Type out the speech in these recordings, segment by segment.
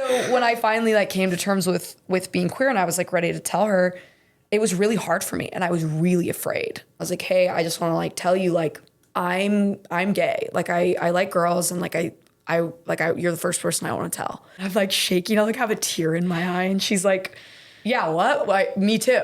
So when I finally like came to terms with being queer and I was like ready to tell her, it was really hard for me and I was really afraid. I was like, hey, I just want to like tell you like I'm gay. Like I like girls and like you're the first person I want to tell. I'm like shaking. I like have a tear in my eye and she's like, yeah, what? Like me too.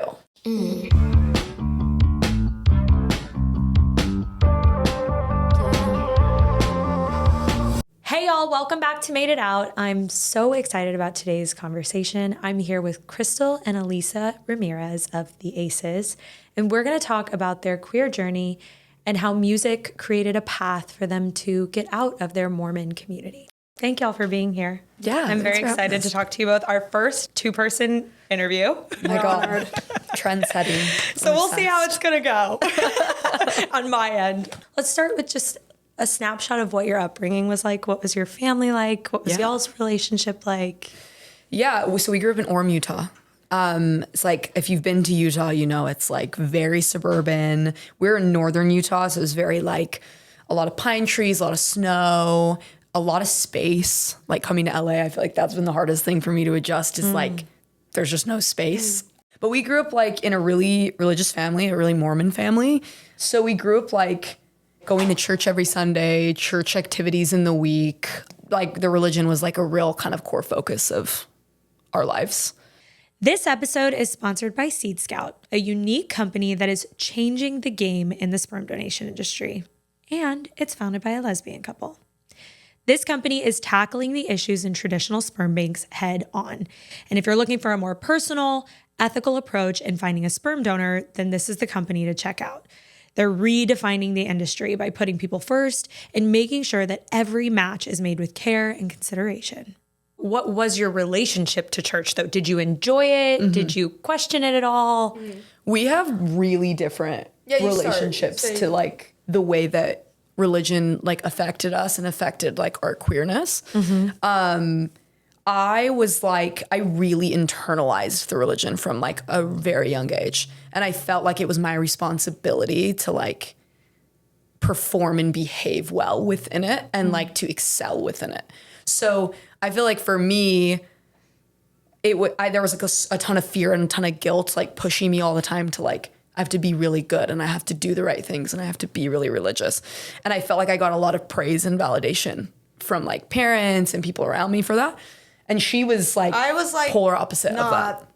Hey y'all, welcome back to Made It Out. I'm so excited about today's conversation. I'm here with Cristal and Alisa Ramirez of the Aces, and we're going to talk about their queer journey and how music created a path for them to get out of their Mormon community. Thank y'all for being here. Yeah. I'm very excited to talk to you both. Our first two-person interview. Oh my God. Trend setting. So we'll see how it's going to go on my end. Let's start with just a snapshot of what your upbringing was like. What was your family like? What was y'all's relationship like? Yeah, so we grew up in Orem, Utah. It's like, if you've been to Utah, you know, it's like very suburban. We're in northern Utah, so it's very like a lot of pine trees, a lot of snow, a lot of space. Like coming to LA, I feel like that's been the hardest thing for me to adjust is like, there's just no space. But we grew up like in a really religious family, a really Mormon family. So we grew up like going to church every Sunday, church activities in the week. Like the religion was like a real kind of core focus of our lives. This episode is sponsored by Seed Scout, a unique company that is changing the game in the sperm donation industry. And it's founded by a lesbian couple. This company is tackling the issues in traditional sperm banks head on. And if you're looking for a more personal, ethical approach in finding a sperm donor, then this is the company to check out. They're redefining the industry by putting people first and making sure that every match is made with care and consideration. What was your relationship to church, though? Did you enjoy it? Did you question it at all? We have really different relationships to like the way that religion like affected us and affected like our queerness. I was like, I really internalized the religion from like a very young age. And I felt like it was my responsibility to like perform and behave well within it and like to excel within it. So I feel like for me, there was like a ton of fear and a ton of guilt like pushing me all the time to like, I have to be really good and I have to do the right things and I have to be really religious. And I felt like I got a lot of praise and validation from like parents and people around me for that. And she was like, I was like polar opposite of that.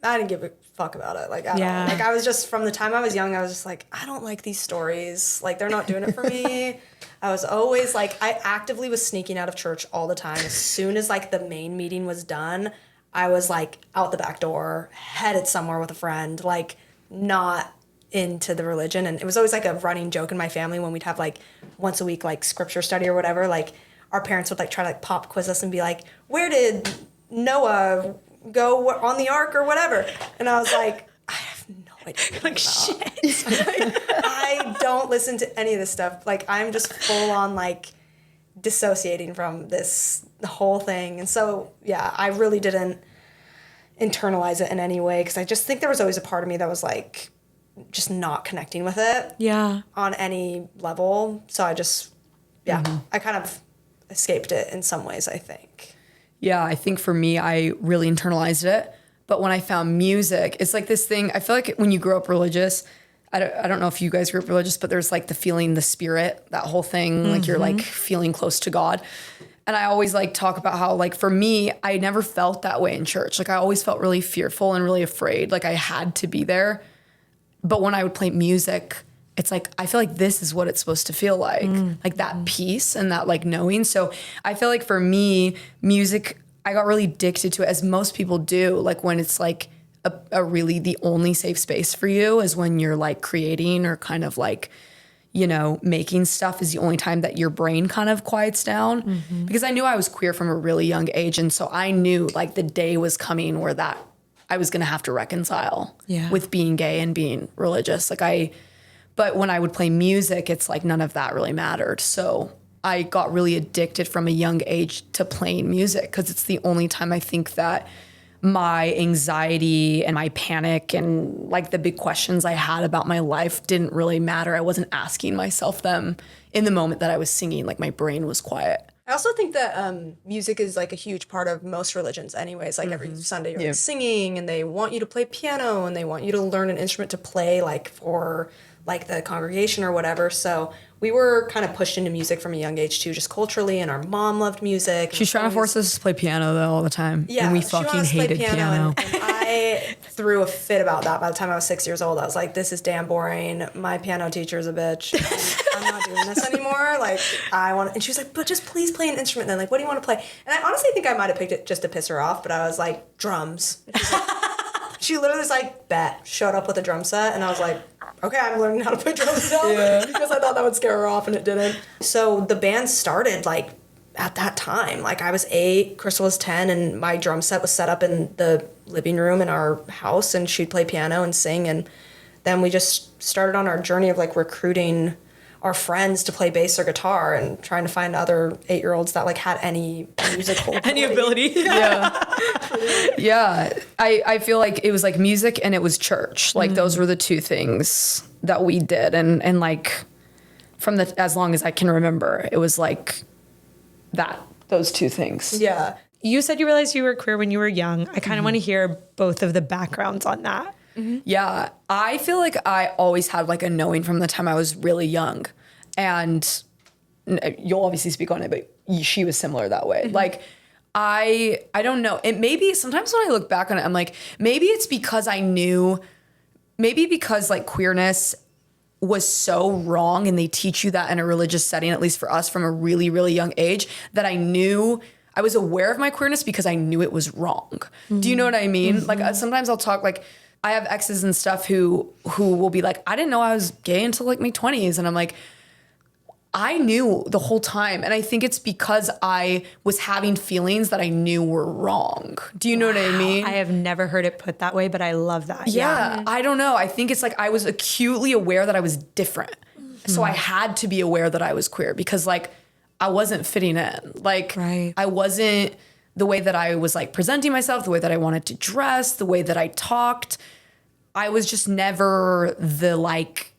I didn't give a fuck about it. Like, I was just, from the time I was young, I was just like, I don't like these stories. Like, they're not doing it for me. I was always like, I actively was sneaking out of church all the time. As soon as like the main meeting was done, I was like out the back door, headed somewhere with a friend, like not into the religion. And it was always like a running joke in my family when we'd have like once a week, like scripture study or whatever, like our parents would like try to like pop quiz us and be like, where did Noah go on the ark or whatever? And I was like, I have no idea. Like, shit. Like, I don't listen to any of this stuff. Like, I'm just full on like dissociating from the whole thing. And so, yeah, I really didn't internalize it in any way because I just think there was always a part of me that was like just not connecting with it. Yeah. On any level. So I just, I kind of escaped it in some ways, I think. Yeah, I think for me, I really internalized it. But when I found music, it's like this thing, I feel like when you grow up religious, I don't know if you guys grew up religious, but there's like the feeling, the spirit, that whole thing, like you're like feeling close to God. And I always like talk about how like for me, I never felt that way in church. Like I always felt really fearful and really afraid. Like I had to be there. But when I would play music, it's like, I feel like this is what it's supposed to feel like that peace and that like knowing. So I feel like for me, music, I got really addicted to it as most people do. Like when it's like a really the only safe space for you is when you're like creating or kind of like, you know, making stuff is the only time that your brain kind of quiets down. Because I knew I was queer from a really young age. And so I knew like the day was coming where that I was going to have to reconcile with being gay and being religious. But when I would play music, it's like none of that really mattered. So I got really addicted from a young age to playing music because it's the only time I think that my anxiety and my panic and like the big questions I had about my life didn't really matter. I wasn't asking myself them in the moment that I was singing. Like my brain was quiet. I also think that music is like a huge part of most religions anyways. Like every Sunday you're like singing, and they want you to play piano, and they want you to learn an instrument to play like for like the congregation or whatever. So we were kind of pushed into music from a young age too, just culturally, and our mom loved music. She's trying to force us to play piano though all the time. Yeah, and we she wanted fucking us to play hated piano. And I threw a fit about that by the time I was 6 years old. I was like, this is damn boring. My piano teacher is a bitch. I'm not doing this anymore. Like, and she was like, but just please play an instrument then. Like, what do you want to play? And I honestly think I might have picked it just to piss her off, but I was like, drums. She literally was like, bet, showed up with a drum set, and I was like, okay, I'm learning how to play drums now. Because I thought that would scare her off, and it didn't. So the band started like at that time. Like I was 8, Cristal was 10, and my drum set was set up in the living room in our house, and she'd play piano and sing, and then we just started on our journey of like recruiting our friends to play bass or guitar and trying to find other 8-year-olds that like had any musical ability. Yeah. I feel like it was like music and it was church. Like those were the two things that we did. And like from as long as I can remember, it was like those two things. Yeah. You said you realized you were queer when you were young. I kind of want to hear both of the backgrounds on that. Yeah, I feel like I always had like a knowing from the time I was really young, and you'll obviously speak on it, but she was similar that way. Like I don't know. It maybe sometimes when I look back on it, I'm like, maybe it's because I knew, maybe because like queerness was so wrong and they teach you that in a religious setting, at least for us from a really, really young age, that I was aware of my queerness because I knew it was wrong. Do you know what I mean? Like sometimes I'll talk like, I have exes and stuff who will be like, I didn't know I was gay until like my 20s. And I'm like, I knew the whole time. And I think it's because I was having feelings that I knew were wrong. Do you know what I mean? I have never heard it put that way, but I love that. Yeah. I don't know. I think it's like I was acutely aware that I was different. So I had to be aware that I was queer because like I wasn't fitting in. Like I wasn't the way that I was like presenting myself, the way that I wanted to dress, the way that I talked. I was just never the like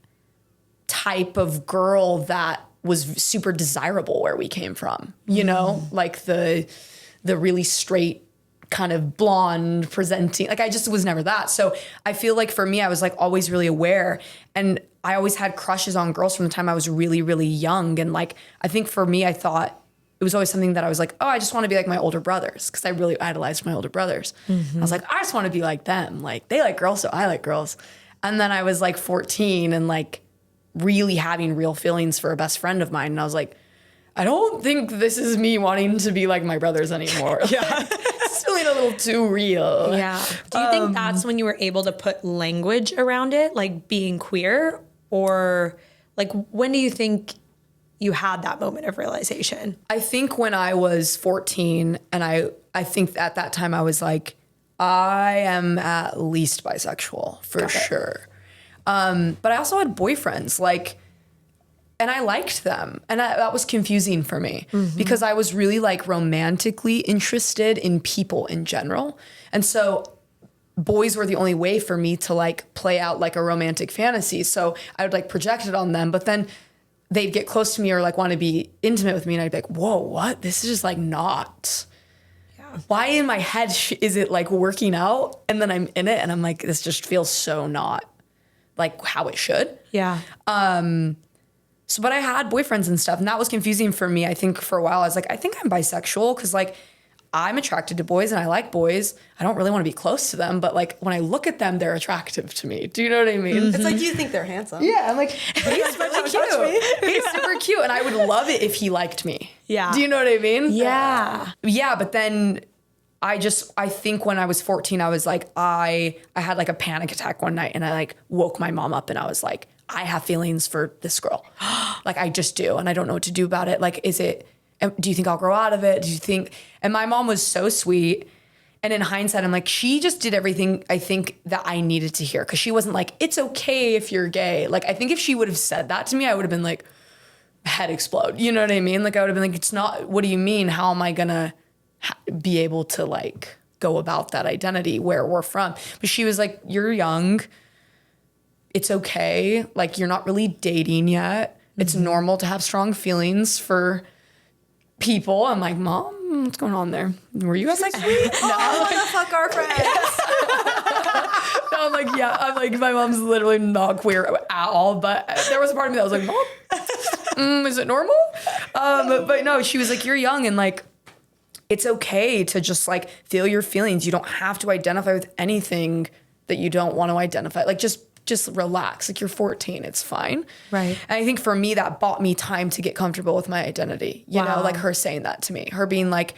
type of girl that was super desirable where we came from, you know, like the really straight kind of blonde presenting, like I just was never that. So I feel like for me, I was like always really aware, and I always had crushes on girls from the time I was really, really young. And like, I think for me, I thought it was always something that I was like, oh, I just want to be like my older brothers, because I really idolized my older brothers. I was like, I just want to be like them. Like they like girls, so I like girls. And then I was like 14 and like really having real feelings for a best friend of mine. And I was like, I don't think this is me wanting to be like my brothers anymore. It's feeling a little too real. Yeah. Do you think that's when you were able to put language around it, like being queer? Or like, when do you think you had that moment of realization? I think when I was 14, and I think at that time I was like, I am at least bisexual for sure. But I also had boyfriends, like, and I liked them. And that was confusing for me because I was really like romantically interested in people in general. And so boys were the only way for me to like play out like a romantic fantasy. So I would like project it on them, but then they'd get close to me or like want to be intimate with me. And I'd be like, whoa, what? This is just like not. Yeah. Why in my head is it like working out? And then I'm in it and I'm like, this just feels so not like how it should. Yeah. So, but I had boyfriends and stuff, and that was confusing for me. I think for a while I was like, I think I'm bisexual because like I'm attracted to boys and I like boys. I don't really want to be close to them, but like when I look at them, they're attractive to me. Do you know what I mean? It's like you think they're handsome. Yeah, I'm like, he's really cute. He's super cute, and I would love it if he liked me. Yeah. Do you know what I mean? Yeah. Yeah, but then I think when I was 14, I was like, I had like a panic attack one night, and I like woke my mom up, and I was like, I have feelings for this girl. Like I just do, and I don't know what to do about it. Like, do you think I'll grow out of it? Do you think? And my mom was so sweet. And in hindsight, I'm like, she just did everything I think that I needed to hear. Cause she wasn't like, it's okay if you're gay. Like, I think if she would have said that to me, I would have been like, head explode. You know what I mean? Like, I would have been like, it's not, what do you mean? How am I gonna be able to like go about that identity where we're from? But she was like, you're young. It's okay. Like, you're not really dating yet. It's normal to have strong feelings for people. I'm like, Mom, what's going on there? Were you guys like, no, I want to fuck our friends. No, I'm like, yeah. I'm like, my mom's literally not queer at all. But there was a part of me that was like, Mom, is it normal? But no, she was like, you're young and like, it's okay to just like feel your feelings. You don't have to identify with anything that you don't want to identify. Like just relax. Like you're 14, it's fine. Right. And I think for me, that bought me time to get comfortable with my identity. You know, like her saying that to me, her being like,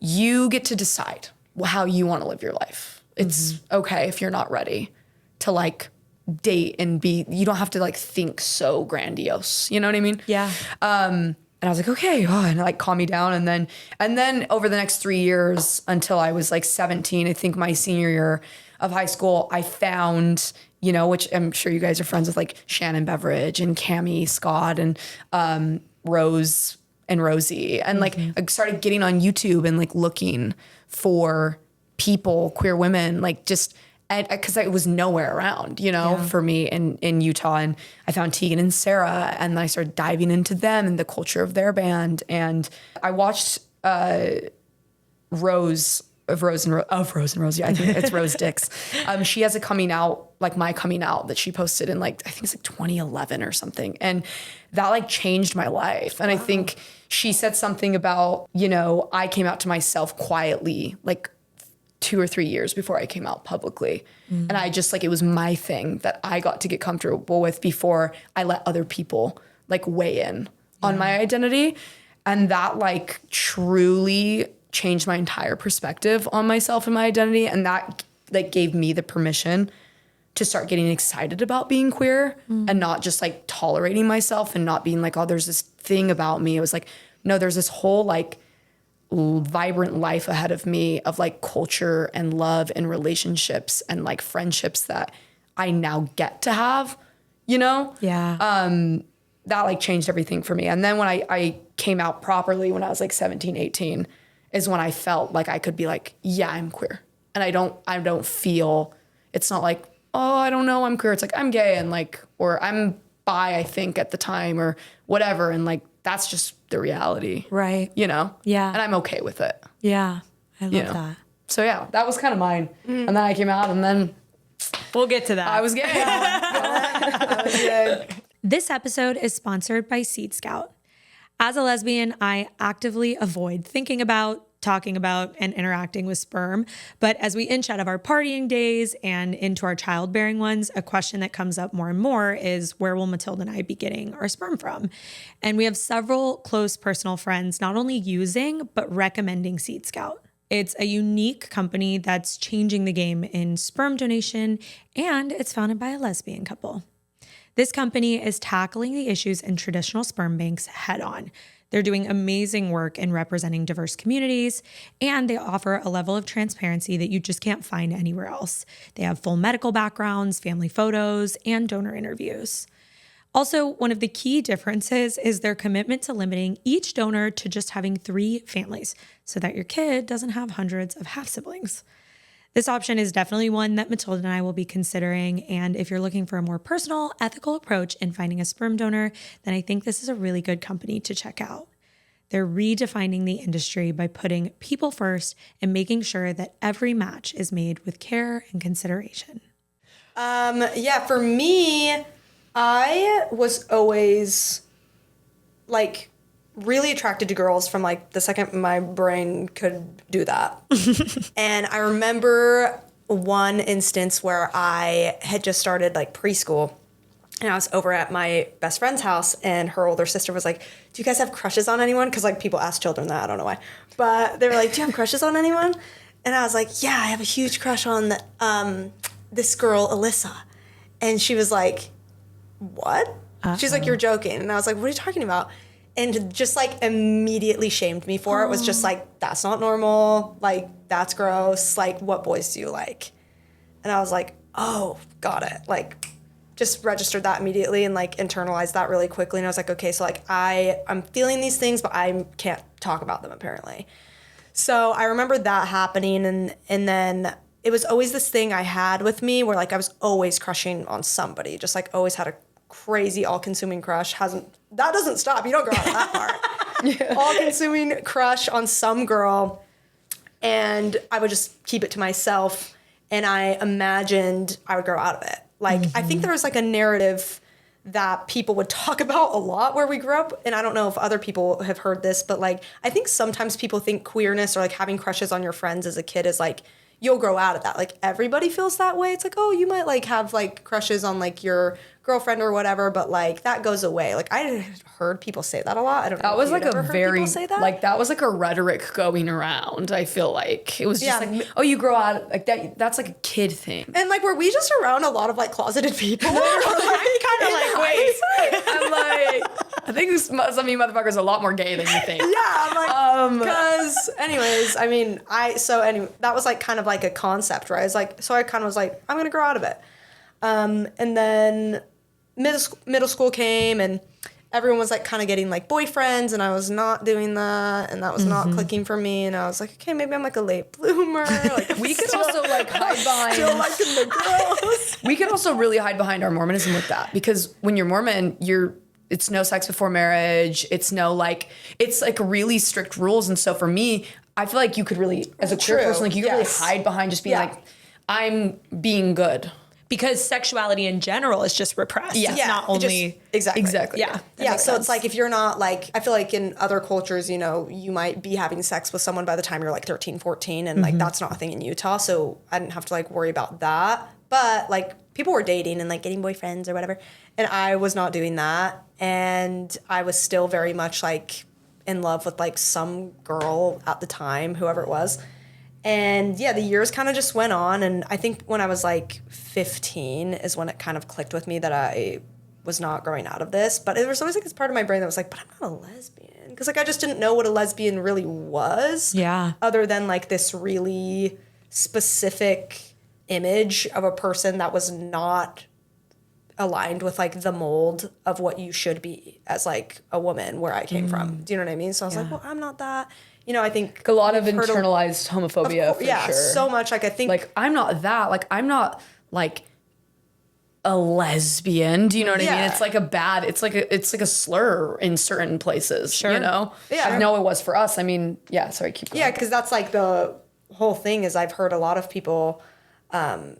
you get to decide how you want to live your life. It's okay if you're not ready to like date and you don't have to like think so grandiose. You know what I mean? Yeah. And I was like, okay, and like calm me down. And then over the next 3 years until I was like 17, I think my senior year of high school, I found, you know, which I'm sure you guys are friends with like Shannon Beveridge and Cammie Scott and Rose and Rosie. And like I started getting on YouTube and like looking for people, queer women, like just because it was nowhere around, you know, for me in Utah. And I found Tegan and Sarah, and then I started diving into them and the culture of their band. And I watched Rose and Rosie. I think it's Rose Dix. She has a coming out, like my coming out that she posted in like, I think it's like 2011 or something. And that like changed my life. And I think she said something about, you know, I came out to myself quietly, like 2 or 3 years before I came out publicly. And I just like, it was my thing that I got to get comfortable with before I let other people like weigh in on my identity. And that like truly changed my entire perspective on myself and my identity. And that like gave me the permission to start getting excited about being queer and not just like tolerating myself and not being like, oh, there's this thing about me. It was like, no, there's this whole like vibrant life ahead of me of like culture and love and relationships and like friendships that I now get to have, you know? Yeah. That like changed everything for me. And then when I came out properly when I was like 17, 18 is when I felt like I could be like, yeah, I'm queer. And I don't feel, it's not like, oh, I don't know, I'm queer. It's like, I'm gay and like, or I'm bi, I think at the time or whatever. And like, that's just the reality. Right. You know? Yeah. And I'm okay with it. Yeah. I love that. So yeah, that was kind of mine. And then I came out and then We'll get to that. I was gay. I was gay. This episode is sponsored by Seed Scout. As a lesbian, I actively avoid thinking about, talking about, and interacting with sperm. But as we inch out of our partying days and into our childbearing ones, a question that comes up more and more is, where will Matilda and I be getting our sperm from? And we have several close personal friends not only using, but recommending Seed Scout. It's a unique company that's changing the game in sperm donation, and it's founded by a lesbian couple. This company is tackling the issues in traditional sperm banks head on. They're doing amazing work in representing diverse communities, and they offer a level of transparency that you just can't find anywhere else. They have full medical backgrounds, family photos, and donor interviews. Also, one of the key differences is their commitment to limiting each donor to just having 3 families so that your kid doesn't have hundreds of half-siblings. This option is definitely one that Matilda and I will be considering, and if you're looking for a more personal, ethical approach in finding a sperm donor, then I think this is a really good company to check out. They're redefining the industry by putting people first and making sure that every match is made with care and consideration. Yeah, for me, I was always like really attracted to girls from like the second my brain could do that. And I remember one instance where I had just started like preschool and I was over at my best friend's house and her older sister was like, do you guys have crushes on anyone? Because like people ask children that, I don't know why. But they were like, do you have crushes on anyone? And I was like, yeah, I have a huge crush on this girl, Alisa. And she was like, what? She's like, you're joking. And I was like, what are you talking about? And just like immediately shamed me for it. It was just like, that's not normal. Like, that's gross. Like, what boys do you like? And I was like, oh, got it. Like, just registered that immediately and like internalized that really quickly. And I was like, okay, so like I'm feeling these things, but I can't talk about them apparently. So I remember that happening. And then it was always this thing I had with me where like I was always crushing on somebody, just like always had a crazy all-consuming crush. That doesn't stop. You don't grow out of that part. all-consuming crush on some girl, and I would just keep it to myself, and I imagined I would grow out of it. Like, I think there was like a narrative that people would talk about a lot where we grew up, and I don't know if other people have heard this, but like, I think sometimes people think queerness or like having crushes on your friends as a kid is like, you'll grow out of that. Like, everybody feels that way. It's like, oh, you might like have like crushes on like your girlfriend or whatever, but like that goes away. Like, I heard people say that a lot. I don't know. That was if like you'd a ever heard very, people say that. like, that was like a rhetoric going around. I feel like it was just like, oh, you grow out, like that. That's like a kid thing. And like, were we just around a lot of like closeted people? I'm kind of like, wait. I'm like, I think some of you motherfuckers are a lot more gay than you think. Yeah, I'm like, because anyways, I mean, anyway, that was like kind of like a concept, right? It's like, so I kind of was like, I'm gonna grow out of it. And then middle school came, and everyone was like kind of getting like boyfriends, and I was not doing that, and that was not clicking for me. And I was like, okay, maybe I'm like a late bloomer. Like, We could also like hide behind. still liking the girls. We can also really hide behind our Mormonism with that, because when you're Mormon, it's no sex before marriage. It's like really strict rules. And so for me, I feel like you could really, as a queer True. person, like you could Yes. really hide behind just being Yeah. like, I'm being good. Because sexuality in general is just repressed. Yeah. It's Yeah, not only... Exactly. Yeah. Yeah, so it's like if you're not like, I feel like in other cultures, you know, you might be having sex with someone by the time you're like 13, 14, and like that's not a thing in Utah, so I didn't have to like worry about that. But like people were dating and like getting boyfriends or whatever, and I was not doing that, and I was still very much like in love with like some girl at the time, whoever it was. And yeah, the years kind of just went on, and I think when I was like 15 is when it kind of clicked with me that I was not growing out of this. But it was always like this part of my brain that was like, but I'm not a lesbian. Because like I just didn't know what a lesbian really was. Yeah. Other than like this really specific image of a person that was not aligned with like the mold of what you should be as like a woman where I came from. Do you know what I mean? So I was like, well, I'm not that. You know, I think A lot of we've heard internalized homophobia, for yeah, sure. so much. Like I think Like, I'm not that. Like, I'm not like a lesbian. Do you know what I mean? Yeah. It's like it's like a slur in certain places. Sure. You know? Yeah. I know it was for us. I mean, yeah, sorry, keep going. yeah, because that's like the whole thing is I've heard a lot of people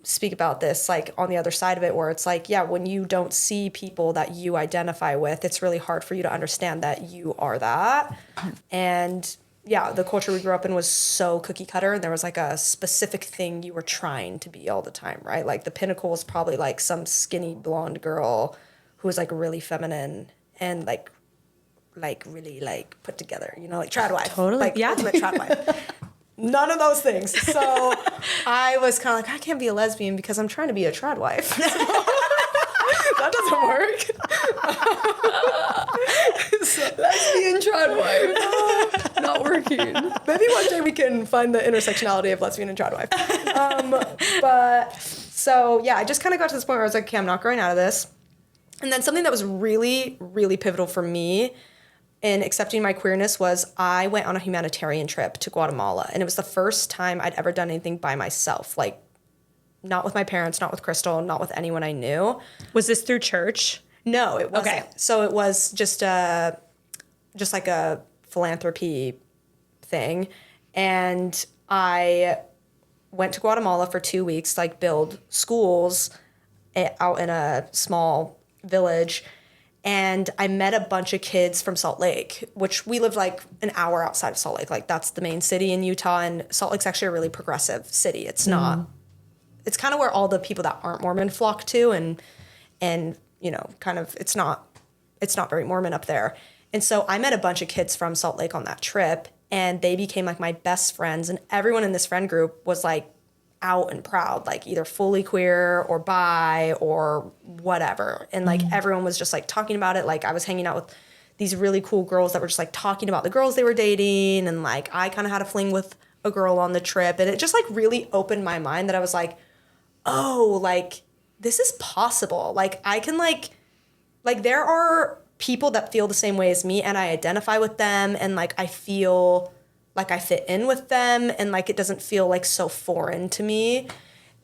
speak about this like on the other side of it, where it's like, yeah, when you don't see people that you identify with, it's really hard for you to understand that you are that. And yeah, the culture we grew up in was so cookie cutter, and there was like a specific thing you were trying to be all the time, right? Like the pinnacle was probably like some skinny blonde girl who was like really feminine and like really like put together, you know, like trad wife. Totally, Like yeah. ultimate trad wife. None of those things. So I was kind of like, I can't be a lesbian because I'm trying to be a trad wife. That doesn't work. Lesbian trad wife. Not working. Maybe one day we can find the intersectionality of lesbian and trad wife. But so yeah, I just kind of got to this point where I was like, okay, I'm not growing out of this. And then something that was really, really pivotal for me in accepting my queerness was I went on a humanitarian trip to Guatemala, and it was the first time I'd ever done anything by myself, like not with my parents, not with Cristal, not with anyone I knew. Was this through church? No, it wasn't. Okay. So it was just like a philanthropy thing. And I went to Guatemala for 2 weeks, like build schools out in a small village. And I met a bunch of kids from Salt Lake, which we lived like an hour outside of Salt Lake. Like that's the main city in Utah. And Salt Lake's actually a really progressive city. It's not, it's kind of where all the people that aren't Mormon flock to, and you know, kind of, it's not very Mormon up there. And so I met a bunch of kids from Salt Lake on that trip, and they became like my best friends. And everyone in this friend group was like out and proud, like either fully queer or bi or whatever. And like everyone was just like talking about it. Like I was hanging out with these really cool girls that were just like talking about the girls they were dating. And like I kind of had a fling with a girl on the trip. And it just like really opened my mind that I was like, oh, like this is possible. Like I can like there are people that feel the same way as me, and I identify with them, and like I feel like I fit in with them, and like it doesn't feel like so foreign to me.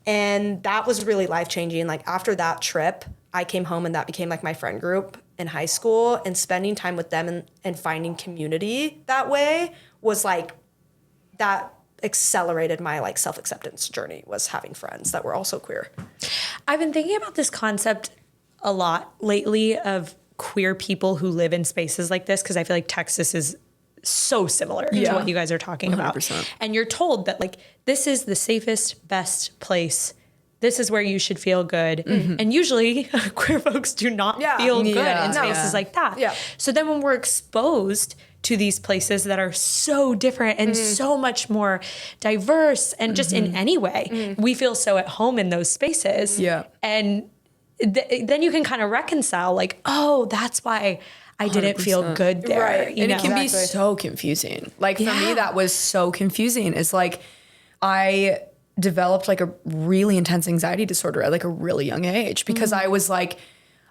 And that was really life-changing. Like after that trip, I came home and that became like my friend group in high school, and spending time with them and finding community that way was like, that accelerated my like self-acceptance journey, was having friends that were also queer. I've been thinking about this concept a lot lately of queer people who live in spaces like this, because I feel like Texas is so similar to what you guys are talking 100%. about. And you're told that like, this is the safest, best place. This is where you should feel good. And usually queer folks do not feel good in spaces like that. Yeah. So then when we're exposed to these places that are so different and so much more diverse and just in any way, we feel so at home in those spaces. Yeah. And then you can kind of reconcile like, oh, that's why I didn't feel good there. Right. You And know? it can be so confusing. Like for me, that was so confusing. It's like I developed like a really intense anxiety disorder at like a really young age, because I was like,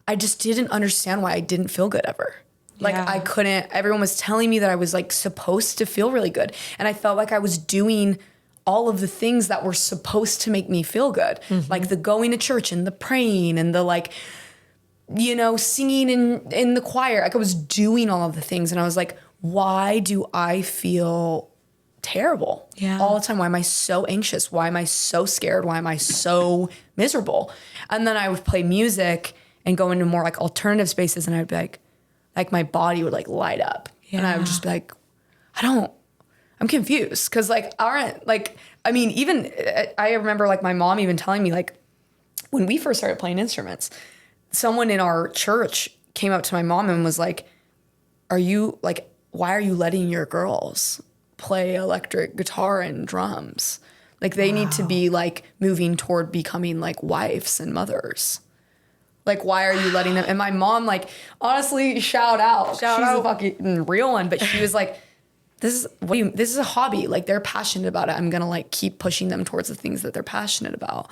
I just didn't understand why I didn't feel good ever. Like I couldn't, everyone was telling me that I was like supposed to feel really good. And I felt like I was doing all of the things that were supposed to make me feel good. Like the going to church and the praying and the like, you know, singing in the choir. Like I was doing all of the things, and I was like, why do I feel terrible all the time? Why am I so anxious? Why am I so scared? Why am I so miserable? And then I would play music and go into more like alternative spaces, and I'd be like my body would like light up, and I would just be like, I'm confused, because like aren't like, I mean, even I remember like my mom even telling me like when we first started playing instruments, someone in our church came up to my mom and was like, why are you letting your girls play electric guitar and drums? Like they need to be like moving toward becoming like wives and mothers. Like, why are you letting them? And my mom, like, honestly, shout out. She's a fucking real one. But she was like, this is a hobby. Like, they're passionate about it. I'm going to like keep pushing them towards the things that they're passionate about.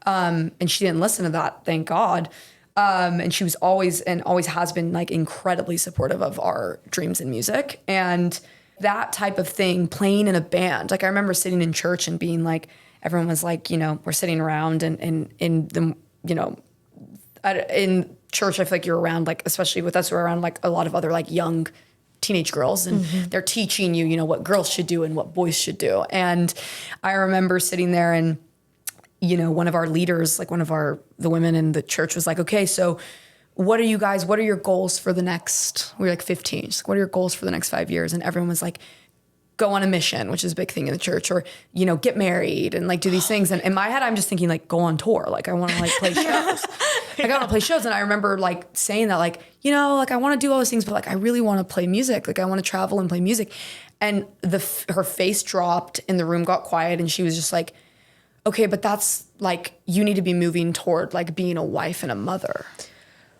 And she didn't listen to that, thank God. And she was always has been like incredibly supportive of our dreams in music. And that type of thing, playing in a band. Like I remember sitting in church and being like, everyone was like, you know, we're sitting around and in the, you know, in church, I feel like you're around like, especially with us, we're around like a lot of other like young teenage girls, and they're teaching you, you know, what girls should do and what boys should do. And I remember sitting there and, you know, one of our leaders, like the women in the church was like, okay, so what are your goals for the next, we were like 15. She's like, what are your goals for the next 5 years? And everyone was like, go on a mission, which is a big thing in the church, or, you know, get married and like do these things. And in my head, I'm just thinking like, go on tour. Like I want to like play shows. Like I want to play shows. And I remember like saying that, like, you know, like I want to do all those things, but like, I really want to play music. Like I want to travel and play music. And her face dropped and the room got quiet. And she was just like, okay, but that's like, you need to be moving toward like being a wife and a mother.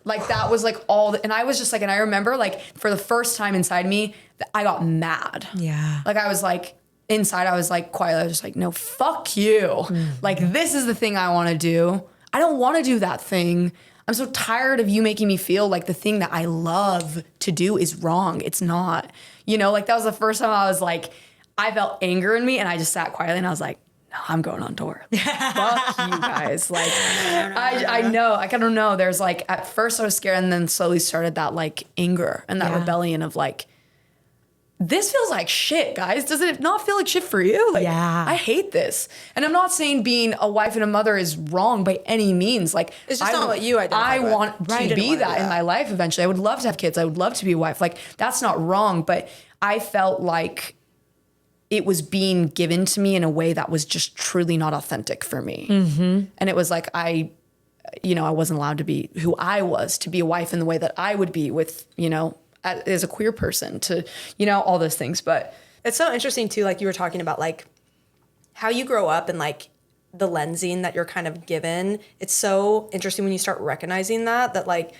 Like that was like and I was just like, and I remember like for the first time inside me, I got mad. Yeah. Like I was like, inside I was like quietly, I was just like, no, fuck you. Like this is the thing I want to do. I don't want to do that thing. I'm so tired of you making me feel like the thing that I love to do is wrong. It's not, you know, like that was the first time I was like, I felt anger in me, and I just sat quietly and I was like, no, I'm going on tour. Fuck you guys. Like, I know. I don't know. There's like, at first I was scared, and then slowly started that like anger and that rebellion of like, this feels like shit, guys. Does it not feel like shit for you? Like, I hate this. And I'm not saying being a wife and a mother is wrong by any means. Like, it's just not what you identify with. I want to be that in my life eventually. I would love to have kids. I would love to be a wife. Like, that's not wrong. But I felt like it was being given to me in a way that was just truly not authentic for me. And it was like, I wasn't allowed to be who I was, to be a wife in the way that I would be with, you know, as a queer person, to, you know, all those things. But it's so interesting too, like you were talking about like how you grow up and like the lensing that you're kind of given. It's so interesting when you start recognizing that like,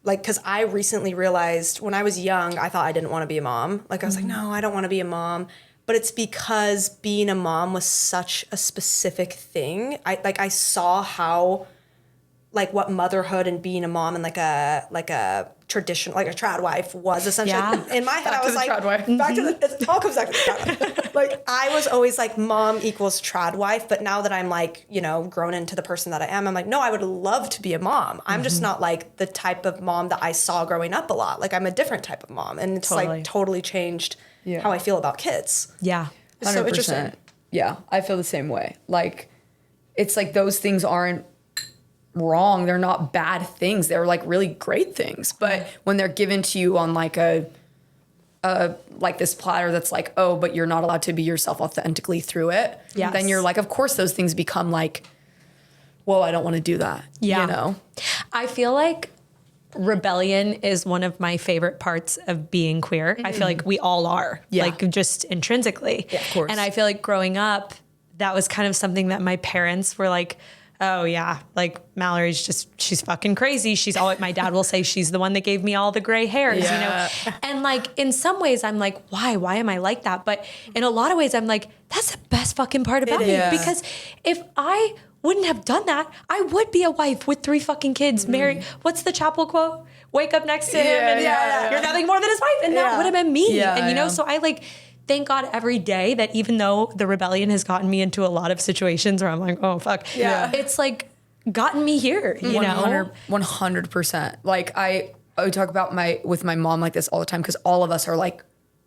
because I recently realized when I was young, I thought I didn't want to be a mom. Like I was like, no, I don't want to be a mom. But it's because being a mom was such a specific thing. I saw how like what motherhood and being a mom and like a tradition, like a trad wife was essentially. Yeah. In my head, I was like, trad wife. back to it all comes back to the trad wife. Like I was always like mom equals trad wife, but now that I'm like, you know, grown into the person that I am, I'm like, no, I would love to be a mom. I'm just not like the type of mom that I saw growing up a lot. Like I'm a different type of mom, and it's like totally changed how I feel about kids. Yeah. It's so interesting. Yeah, I feel the same way. Like, it's like those things aren't wrong. They're not bad things. They're like really great things. But when they're given to you on like a like this platter that's like, oh, but you're not allowed to be yourself authentically through it. Yes. Then you're like, of course those things become like, whoa, I don't want to do that. Yeah. You know? I feel like rebellion is one of my favorite parts of being queer. I feel like we all are, like just intrinsically. Yeah, of course. And I feel like growing up, that was kind of something that my parents were like, oh yeah, like Mallory's she's fucking crazy. She's all, my dad will say she's the one that gave me all the gray hairs, you know? And like, in some ways I'm like, why am I like that? But in a lot of ways I'm like, that's the best fucking part about me, because if I wouldn't have done that, I would be a wife with 3 fucking kids, married. What's the chapel quote? Wake up next to him and you're nothing more than his wife. And that would have been me. And you know, so I like, thank God every day that even though the rebellion has gotten me into a lot of situations where I'm like, oh fuck, it's like gotten me here, you know? 100%. Like I talk about with my mom like this all the time, because all of us are like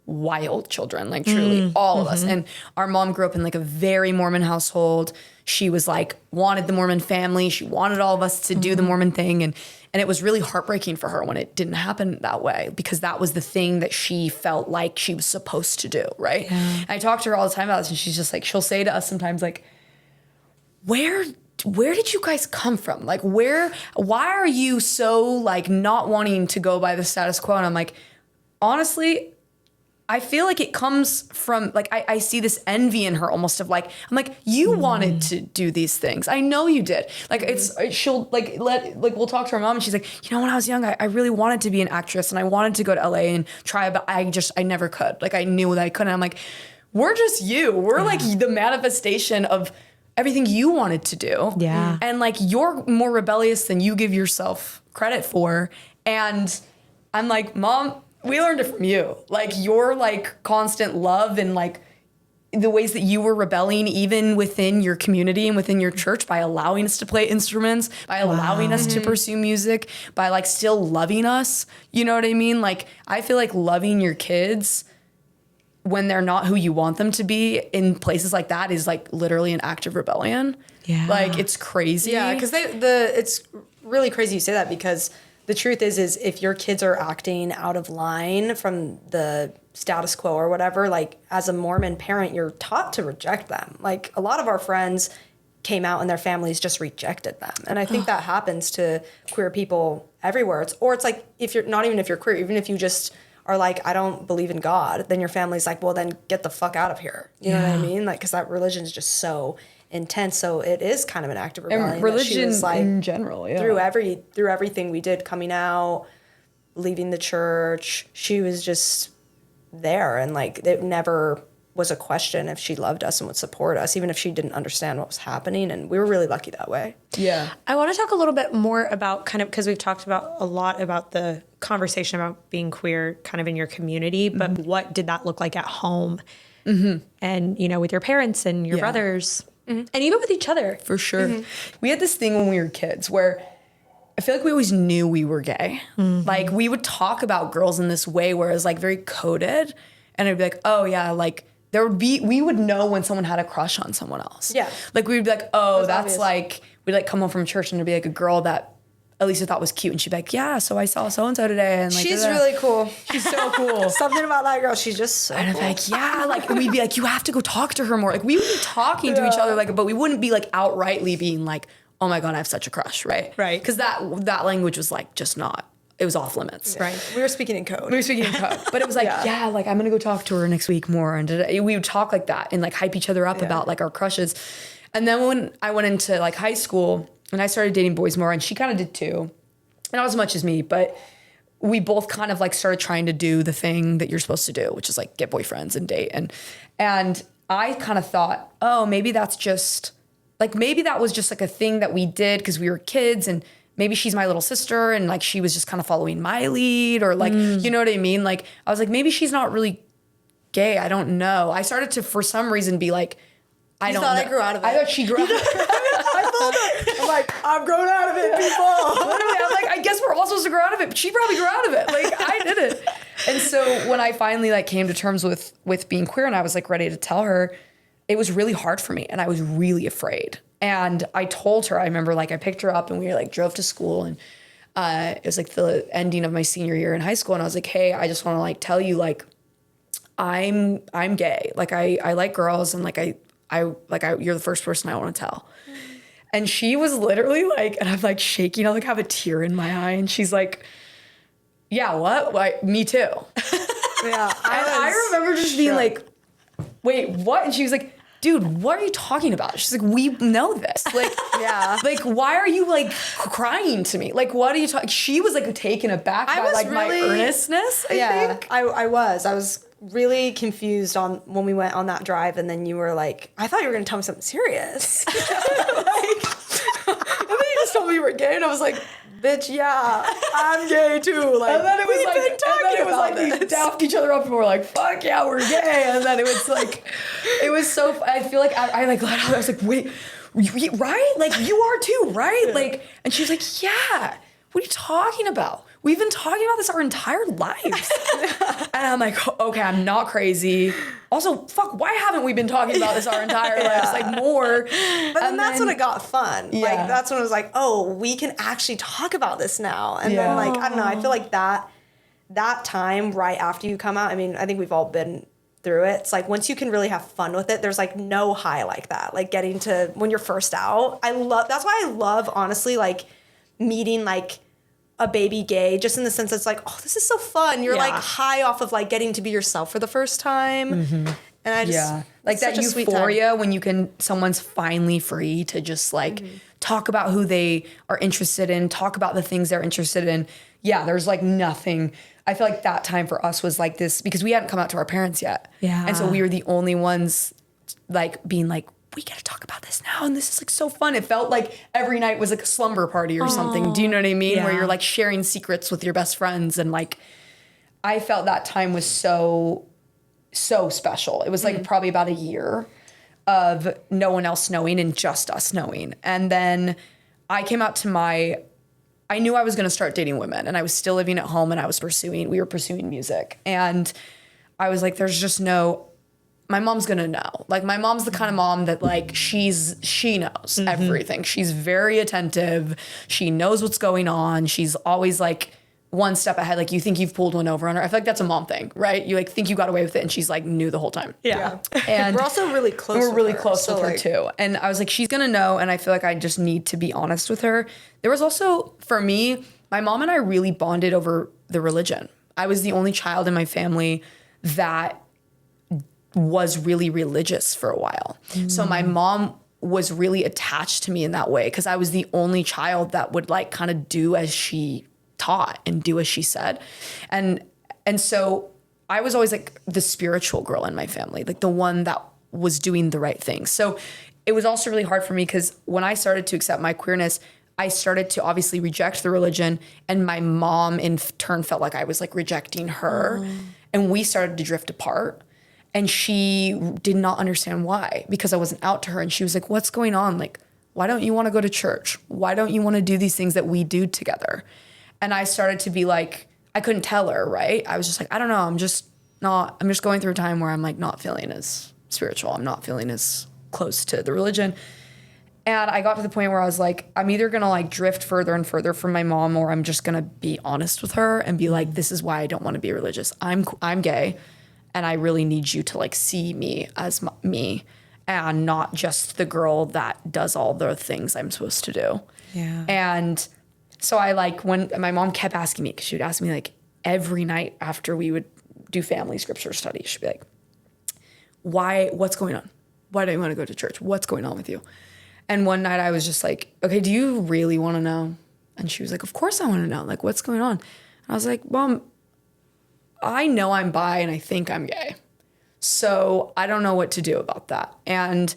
wild children, like truly all of us. And our mom grew up in like a very Mormon household. She was like, wanted the Mormon family. She wanted all of us to do the Mormon thing. And it was really heartbreaking for her when it didn't happen that way, because that was the thing that she felt like she was supposed to do. Right. Yeah. And I talk to her all the time about this, and she's just like, she'll say to us sometimes like, where did you guys come from? Like, why are you so like not wanting to go by the status quo? And I'm like, honestly, I feel like it comes from like, I see this envy in her almost of like, I'm like, you wanted to do these things. I know you did. Like she'll like, we'll talk to her mom and she's like, you know, when I was young, I really wanted to be an actress and I wanted to go to LA and try, but I never could. Like I knew that I couldn't. I'm like, we're just you. We're like the manifestation of everything you wanted to do. Yeah. And like, you're more rebellious than you give yourself credit for. And I'm like, Mom, we learned it from you. Like your like constant love and like the ways that you were rebelling even within your community and within your church by allowing us to play instruments, by allowing us to pursue music, by like still loving us. You know what I mean? Like I feel like loving your kids when they're not who you want them to be in places like that is like literally an act of rebellion. Yeah. Like it's crazy. Yeah, because it's really crazy you say that, because the truth is if your kids are acting out of line from the status quo or whatever, like as a Mormon parent, you're taught to reject them. Like a lot of our friends came out and their families just rejected them. And I think that happens to queer people everywhere. It's like if you're queer, even if you just are like, I don't believe in God, then your family's like, well, then get the fuck out of here. You know what I mean? Like, because that religion is just so intense. So it is kind of an act of rebellion. And religion was, like, in general, through everything we did, coming out, leaving the church, she was just there. And like, it never was a question if she loved us and would support us, even if she didn't understand what was happening. And we were really lucky that way. Yeah. I want to talk a little bit more about kind of, because we've talked about a lot about the conversation about being queer kind of in your community, but what did that look like at home? And, you know, with your parents and your brothers and even with each other. For sure. We had this thing when we were kids where I feel like we always knew we were gay. Like we would talk about girls in this way where it was like very coded, and it'd be like, oh yeah, like we would know when someone had a crush on someone else. Yeah. Like we'd be like, oh, that's obvious. Like, we'd like come home from church and there'd be like a girl that Alisa thought was cute, and she'd be like, yeah, so I saw so-and-so today. And like, she's really cool. She's so cool. Something about that girl, she's just so and cool. I'm like, yeah, like, and we'd be like, you have to go talk to her more. Like we would be talking to each other, like, but we wouldn't be like outrightly being like, oh my God, I have such a crush, right? Right. Because that language was like just not, it was off limits. Yeah. Right. We were speaking in code. But it was like, yeah, like I'm gonna go talk to her next week more. And we would talk like that and like hype each other up about like our crushes. And then when I went into like high school and I started dating boys more, and she kind of did too, not as much as me, but we both kind of like started trying to do the thing that you're supposed to do, which is like get boyfriends and date. And I kind of thought, oh, maybe that's just like maybe that was just like a thing that we did because we were kids, and maybe she's my little sister and like she was just kind of following my lead, or like, you know what I mean? Like I was like, maybe she's not really gay. I don't know. I started to, for some reason, be like, I don't know. I grew out of it. I thought she grew out of it. I told her, I'm like, I'm growing out of it, people. Literally, I'm like, I guess we're all supposed to grow out of it, but she probably grew out of it. Like I didn't. And so when I finally like came to terms with being queer and I was like ready to tell her, it was really hard for me and I was really afraid. And I told her, I remember like I picked her up and we like drove to school, and it was like the ending of my senior year in high school, and I was like, hey, I just want to like tell you, like I'm gay. Like I like girls, and like I you're the first person I want to tell. And she was literally like, and I'm like shaking, I like have a tear in my eye, and she's like, yeah, what? Like, me too. Yeah. I remember just being like, wait, what? And she was like, dude, what are you talking about? She's like, we know this. Like, yeah. Like, why are you like crying to me? Like, what are you talking? She was like taken aback by like really, my earnestness, I think. I was really confused on when we went on that drive, and then you were like, I thought you were going to tell me something serious. And then you just told me you were gay, and I was like, bitch, yeah, I'm gay too. Like, and then it was like we dapped each other up and we're like, fuck yeah, we're gay. And then it was like, it was so, I feel like I like, I was like, wait, right? Like you are too, right? Yeah. Like, and she was like, yeah, what are you talking about? We've been talking about this our entire lives. And I'm like, okay, I'm not crazy. Also, fuck, why haven't we been talking about this our entire lives? Like more. But then that's when it got fun. Yeah. Like that's when it was like, oh, we can actually talk about this now. And then like, I don't know, I feel like that time right after you come out, I mean, I think we've all been through it. It's like once you can really have fun with it, there's like no high like that. Like getting to when you're first out. That's why I love honestly like meeting like a baby gay, just in the sense that it's like, oh, this is so fun. You're like high off of like getting to be yourself for the first time. Mm-hmm. And I just, like that euphoria when someone's finally free to just like talk about who they are interested in, talk about the things they're interested in. Yeah, there's like nothing. I feel like that time for us was like this because we hadn't come out to our parents yet. Yeah. And so we were the only ones like being like, we get to talk about this now, and this is like so fun. It felt like every night was like a slumber party or something. Do you know what I mean? Yeah. Where you're like sharing secrets with your best friends, and like I felt that time was so special. It was like probably about a year of no one else knowing and just us knowing. And then I came out to I knew I was going to start dating women, and I was still living at home, and we were pursuing music, and I was like, there's just my mom's gonna know. Like my mom's the kind of mom that like she knows everything. She's very attentive. She knows what's going on. She's always like one step ahead. Like you think you've pulled one over on her. I feel like that's a mom thing, right? You like think you got away with it, and she's like knew the whole time. Yeah. And we're also really close. We're really close with her too. And I was like, she's gonna know. And I feel like I just need to be honest with her. There was also for me, my mom and I really bonded over the religion. I was the only child in my family that was really religious for a while. So my mom was really attached to me in that way because I was the only child that would like kind of do as she taught and do as she said. And so I was always like the spiritual girl in my family, like the one that was doing the right thing. So it was also really hard for me because when I started to accept my queerness, I started to obviously reject the religion, and my mom in turn felt like I was like rejecting her. And we started to drift apart. And she did not understand why, because I wasn't out to her. And she was like, what's going on? Like, why don't you want to go to church? Why don't you want to do these things that we do together? And I started to be like, I couldn't tell her, right? I was just like, I don't know. I'm just going through a time where I'm like not feeling as spiritual. I'm not feeling as close to the religion. And I got to the point where I was like, I'm either going to like drift further and further from my mom, or I'm just going to be honest with her and be like, this is why I don't want to be religious. I'm gay. And I really need you to like see me as me and not just the girl that does all the things I'm supposed to do. Yeah. And so I like when my mom kept asking me, because she would ask me like every night after we would do family scripture study, she'd be like, what's going on? Why don't you want to go to church? What's going on with you? And one night I was just like, okay, do you really want to know? And she was like, of course I want to know. Like, what's going on? And I was like, Mom, I know I'm bi and I think I'm gay. So I don't know what to do about that. And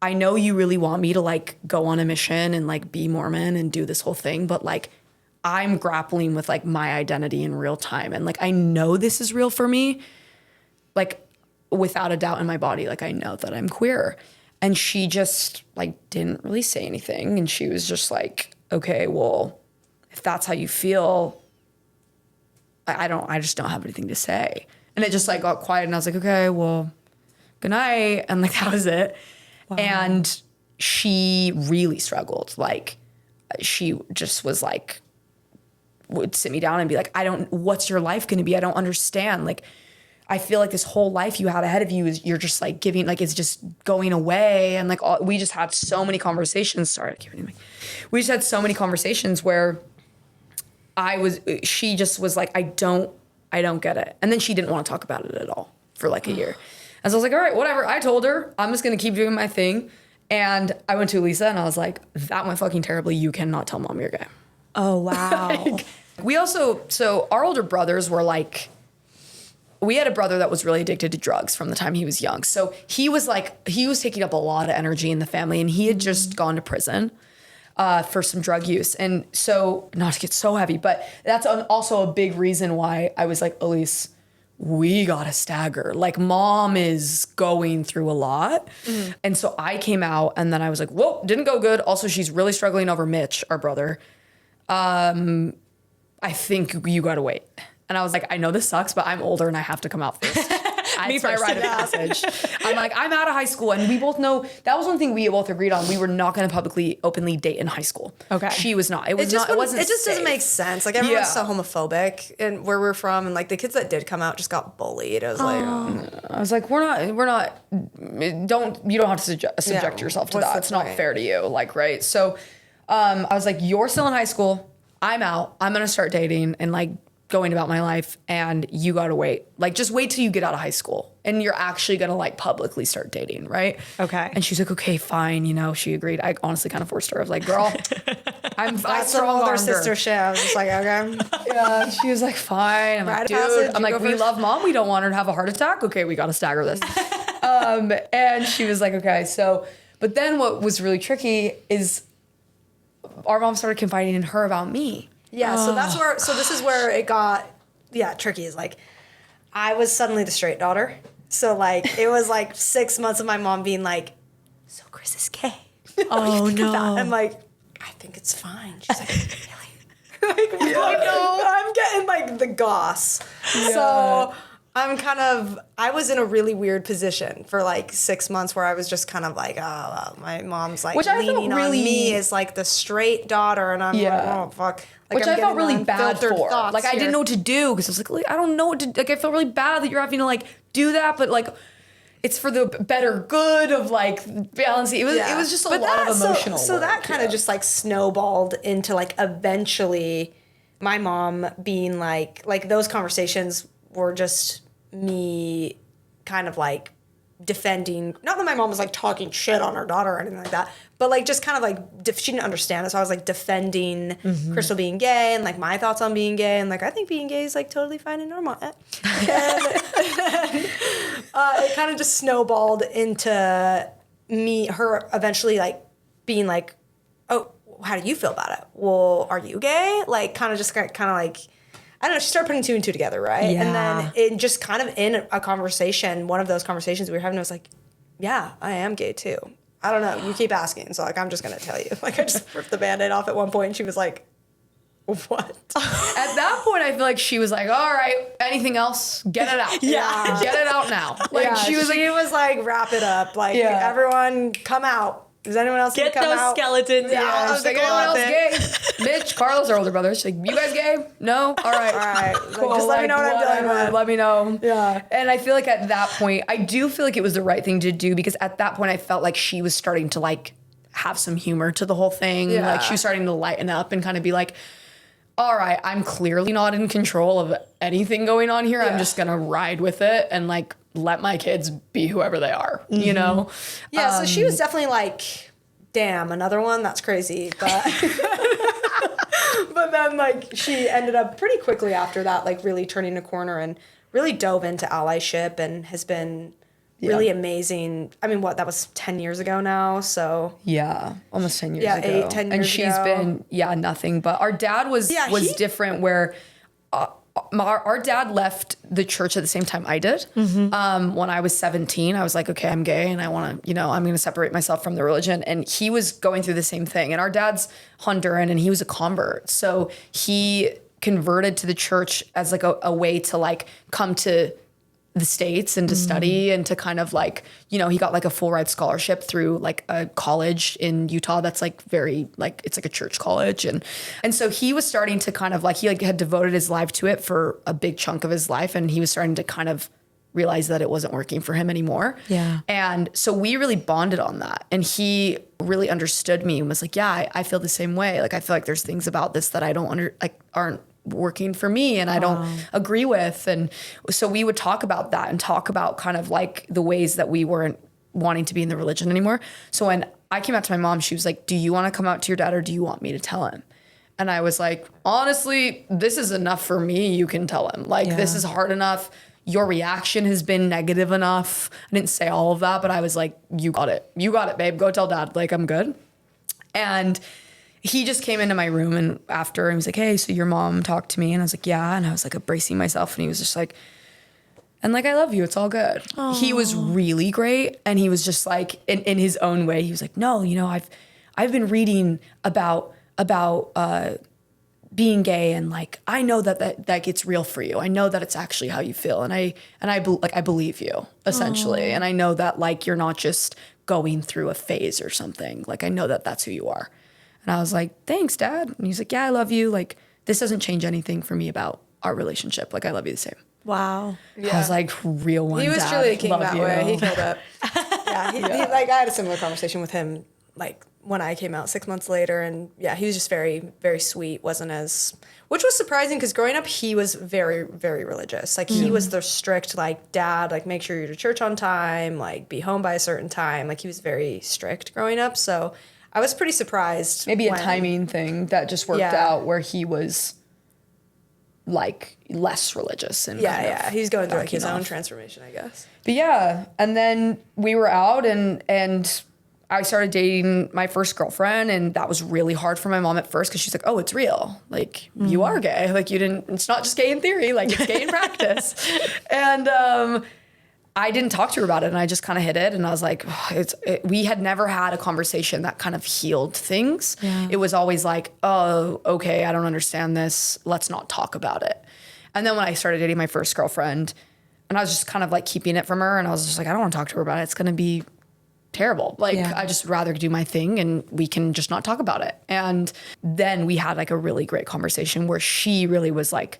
I know you really want me to like go on a mission and like be Mormon and do this whole thing, but like I'm grappling with like my identity in real time. And like I know this is real for me, like without a doubt in my body, like I know that I'm queer. And she just like didn't really say anything. And she was just like, okay, well, if that's how you feel, I just don't have anything to say. And it just like got quiet and I was like, okay, well, good night. And like, that was it. Wow. And she really struggled. Like she just was like, would sit me down and be like, what's your life going to be? I don't understand. Like, I feel like this whole life you had ahead of you is you're just like giving, like it's just going away. And like, we just had so many conversations. Sorry, I keep hitting we just had so many conversations where she just was like, I don't get it. And then she didn't want to talk about it at all for like a year. And so I was like, all right, whatever. I told her I'm just going to keep doing my thing. And I went to Alisa and I was like, that went fucking terribly. You cannot tell mom you're gay. Oh, wow. Like, so our older brothers were like, we had a brother that was really addicted to drugs from the time he was young. So he was taking up a lot of energy in the family and he had just gone to prison for some drug use. And so, not to get so heavy, but that's also a big reason why I was like, Elise, we gotta stagger. Like mom is going through a lot. Mm-hmm. And so I came out and then I was like, whoa, didn't go good. Also, she's really struggling over Mitch, our brother. I think you gotta wait. And I was like, I know this sucks, but I'm older and I have to come out first. It's my rite of passage. I'm like, I'm out of high school. And we both know that was one thing we both agreed on. We were not going to openly date in high school. Okay. She was not. It just doesn't make sense. Like everyone's so homophobic and where we're from. And like the kids that did come out just got bullied. I was like, you don't have to subject yourself to that. It's not fair to you. Like, right. So, I was like, you're still in high school. I'm out. I'm going to start dating and like going about my life and you gotta wait. Like just wait till you get out of high school and you're actually gonna like publicly start dating, right? Okay. And she's like, okay, fine, she agreed. I honestly kind of forced her. I was like, girl, I strong older sister shit. I was just like, okay. Yeah, she was like, fine. I'm like, dude, I'm like, we love mom. We don't want her to have a heart attack. Okay, we gotta stagger this. And she was like, okay. So, but then what was really tricky is our mom started confiding in her about me. Yeah, so this is where it got, tricky is like, I was suddenly the straight daughter. So like, it was like 6 months of my mom being like, so Chris is gay. Oh no. I'm like, I think it's fine. She's like, really? Like, no. I'm getting like the goss. Yeah. So I was in a really weird position for like 6 months where I was just kind of like, my mom's like leaning on me as like the straight daughter. And I'm like, oh, fuck. Like, which I felt really bad for. Like, I didn't know what to do because I was like, I don't know what to do. Like, I felt really bad that you're having to like do that, but like, it's for the better good of like balancing. It was just a lot of emotional So that kind of just like snowballed into like eventually my mom being like those conversations were just me kind of like defending, not that my mom was like talking shit on her daughter or anything like that, but like just kind of like she didn't understand it, so I was like defending Cristal being gay and like my thoughts on being gay and like I think being gay is like totally fine and normal. And it kind of just snowballed into her eventually like being like, oh, how do you feel about it? Well, are you gay? Like kind of like, I don't know, she started putting two and two together, right? Yeah. And then it just kind of in a conversation, one of those conversations we were having, I was like, yeah, I am gay too. I don't know. You keep asking. So like, I'm just going to tell you. Like I just ripped the Band-Aid off at one point and she was like, what? At that point, I feel like she was like, all right, anything else? Get it out. Yeah. Get it out now. Like she was like, wrap it up. Like everyone come out. Does anyone else get come those out? skeletons out? I was like, anyone else gay? Mitch, Carlos, our older brother. She's like, you guys gay? No? All right. Cool. Just let me know what I'm dealing with. Let me know. Yeah. And I feel like at that point, I do feel like it was the right thing to do because at that point, I felt like she was starting to like have some humor to the whole thing. Yeah. Like she was starting to lighten up and kind of be like, all right, I'm clearly not in control of anything going on here. Yeah. I'm just going to ride with it and like let my kids be whoever they are, you know? Yeah, so she was definitely like, damn, another one? That's crazy. But but then like she ended up pretty quickly after that, like really turning a corner and really dove into allyship and has been really amazing. I mean, that was 10 years ago now. So yeah, almost 10 years ago. 8, 10 years and she's ago. been, nothing. But our dad was different where our dad left the church at the same time I did. When I was 17, I was like, okay, I'm gay and I want to, I'm going to separate myself from the religion. And he was going through the same thing. And our dad's Honduran and he was a convert. So he converted to the church as like a way to like come to the States and to study and to kind of like, he got like a full ride scholarship through like a college in Utah that's like very like, it's like a church college. And so he was starting to kind of like, he like had devoted his life to it for a big chunk of his life. And he was starting to kind of realize that it wasn't working for him anymore. Yeah. And so we really bonded on that. And he really understood me and was like, yeah, I feel the same way. Like, I feel like there's things about this that I don't aren't working for me and I don't agree with. And so we would talk about that and talk about kind of like the ways that we weren't wanting to be in the religion anymore. So when I came out to my mom, she was like, do you want to come out to your dad or do you want me to tell him? And I was like, honestly, this is enough for me. You can tell him. Like, this is hard enough. Your reaction has been negative enough. I didn't say all of that, but I was like, you got it. You got it, babe. Go tell dad. Like, I'm good. And he just came into my room and after he was like, hey, so your mom talked to me. And I was like, yeah. And I was like bracing myself and he was just like, and like, I love you. It's all good. Aww. He was really great. And he was just like, in his own way, he was like, no, I've been reading about being gay and like, I know that gets real for you. I know that it's actually how you feel. And I believe you essentially. Aww. And I know that like, you're not just going through a phase or something. Like, I know that that's who you are. And I was like, thanks, Dad. And he's like, yeah, I love you. Like, this doesn't change anything for me about our relationship. Like, I love you the same. Wow. Yeah. I was like, real one, he was Dad. truly a king love that you. way. He killed it. He, like, I had a similar conversation with him, like, when I came out 6 months later. And yeah, he was just very, very sweet. Which was surprising because growing up, he was very, very religious. Like, he was the strict, like, dad, like, make sure you're to church on time, like, be home by a certain time. Like, he was very strict growing up. So I was pretty surprised. Maybe a timing thing that just worked out where he was like less religious and he's going through like his own transformation, I guess. But yeah, and then we were out and I started dating my first girlfriend and that was really hard for my mom at first because she's like, oh, it's real. Like, you are gay. Like, it's not just gay in theory, like it's gay in practice. And I didn't talk to her about it and I just kind of hid it. And I was like, we had never had a conversation that kind of healed things. Yeah. It was always like, oh, okay, I don't understand this. Let's not talk about it. And then when I started dating my first girlfriend and I was just kind of like keeping it from her and I was just like, I don't want to talk to her about it. It's going to be terrible. Like, I just rather do my thing and we can just not talk about it. And then we had like a really great conversation where she really was like,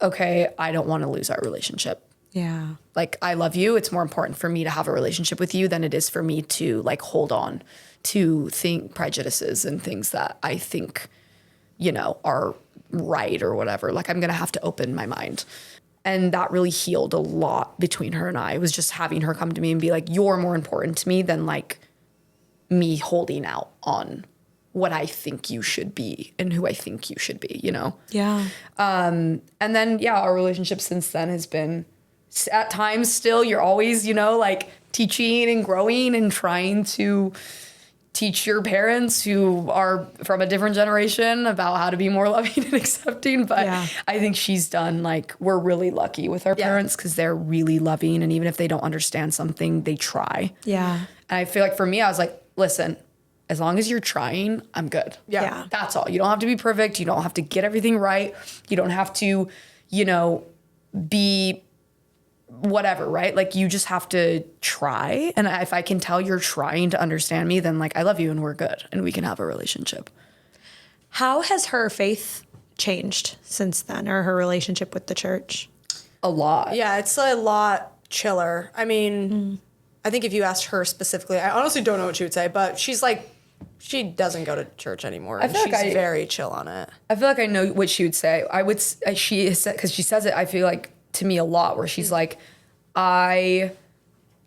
okay, I don't want to lose our relationship. Yeah. Like, I love you. It's more important for me to have a relationship with you than it is for me to like hold on to prejudices and things that I think, are right or whatever. Like, I'm going to have to open my mind. And that really healed a lot between her and I. It was just having her come to me and be like, you're more important to me than like me holding out on what I think you should be and who I think you should be, Yeah. And then, our relationship since then has been at times still, you're always, like teaching and growing and trying to teach your parents who are from a different generation about how to be more loving and accepting. But I think she's done, like, we're really lucky with our parents because they're really loving. And even if they don't understand something, they try. Yeah. And I feel like for me, I was like, listen, as long as you're trying, I'm good. Yeah. That's all. You don't have to be perfect. You don't have to get everything right. You don't have to, be whatever, right? Like, you just have to try. And if I can tell you're trying to understand me, then like, I love you and we're good and we can have a relationship. How has her faith changed since then, or her relationship with the church? A lot. Yeah, it's a lot chiller. I mean, I think if you asked her specifically, I honestly don't know what she would say, but she's like, she doesn't go to church anymore. And she's very chill on it. I feel like I know what she would say. She said, because she says it, I feel like, to me a lot, where she's like, I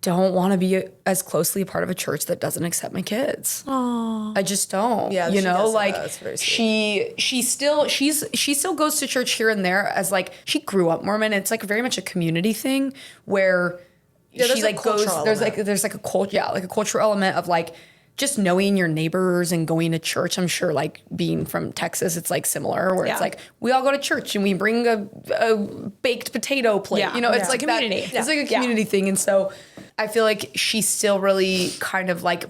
don't want to be as closely a part of a church that doesn't accept my kids. Aww. I just don't. Yeah, like, that's very sweet. she still goes to church here and there as like, she grew up Mormon. It's like very much a community thing where she like goes, there's like a cultural element of like just knowing your neighbors and going to church. I'm sure like being from Texas, it's like similar where it's like we all go to church and we bring a baked potato plate. You know, it's like community. It's like a community thing. And so I feel like she's still really kind of like,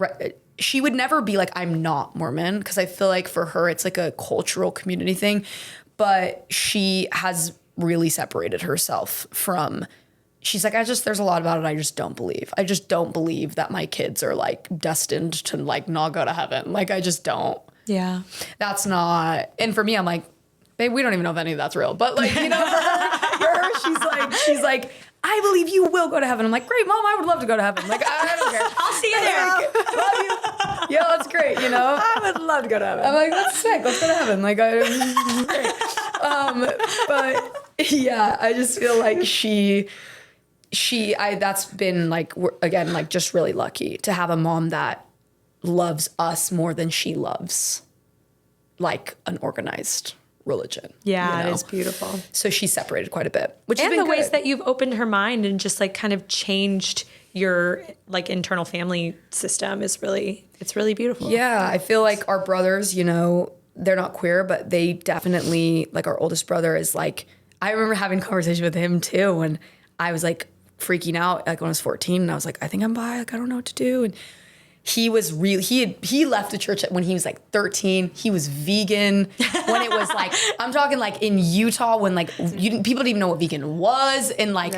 she would never be like, I'm not Mormon, because I feel like for her, it's like a cultural community thing. But she has really separated herself from, she's like, there's a lot about it I just don't believe. I just don't believe that my kids are like destined to like not go to heaven. Like, I just don't. Yeah. That's not, and for me, I'm like, babe, we don't even know if any of that's real. But like, you know, for her, she's like, I believe you will go to heaven. I'm like, great, Mom, I would love to go to heaven. Like, I don't care. I'll see you there. Love you. Yeah, that's great, you know? I would love to go to heaven. I'm like, that's sick. Let's go to heaven. Like, great. But yeah, I just feel like that's been like, again, like just really lucky to have a mom that loves us more than she loves like an organized religion. Yeah, you know? it is beautiful. So she's separated quite a bit, which and has been the ways good. that you've opened her mind and just like kind of changed your like internal family system is really, it's really beautiful. Yeah, I feel like our brothers, you know, they're not queer, but they definitely, like our oldest brother is like, I remember having a conversation with him too, and I was like freaking out like when I was 14, and I was like, I think I'm bi, like I don't know what to do. And he was really, he left the church when he was like 13. He was vegan when it was like, I'm talking like in Utah when like people didn't even know what vegan was in like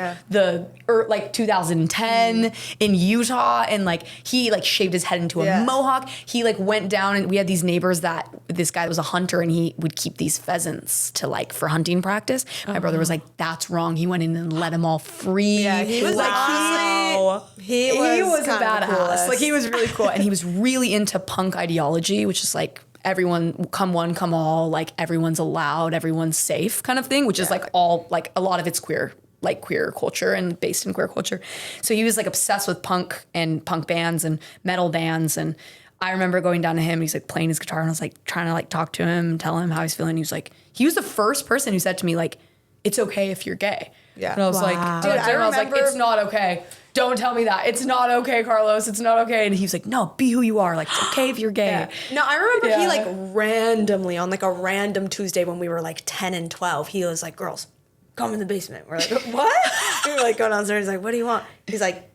like 2010 in Utah. And like he like shaved his head into a mohawk. He like went down, and we had these neighbors that this guy was a hunter, and he would keep these pheasants to like for hunting practice. My brother was like, that's wrong. He went in and let them all free. Yeah, he was he was a badass. Like he was really cool. And he was really into punk ideology, which is like everyone, come one, come all, like everyone's allowed, everyone's safe kind of thing, which is like all, like a lot of it's queer, like queer culture and based in queer culture. So he was like obsessed with punk and punk bands and metal bands. And I remember going down to him, he's like playing his guitar, and I was like trying to like talk to him, tell him how he's feeling. He was like, he was the first person who said to me like, it's okay if you're gay. Yeah. And I was like, dude, I was like, it's not okay. Don't tell me that. It's not okay, Carlos. It's not okay. And he was like, no, be who you are. Like, it's okay if you're gay. Yeah. No, I remember he like randomly on like a random Tuesday when we were like 10 and 12, he was like, girls, come in the basement. We're like, what? We were like going downstairs. He's like, what do you want? He's like,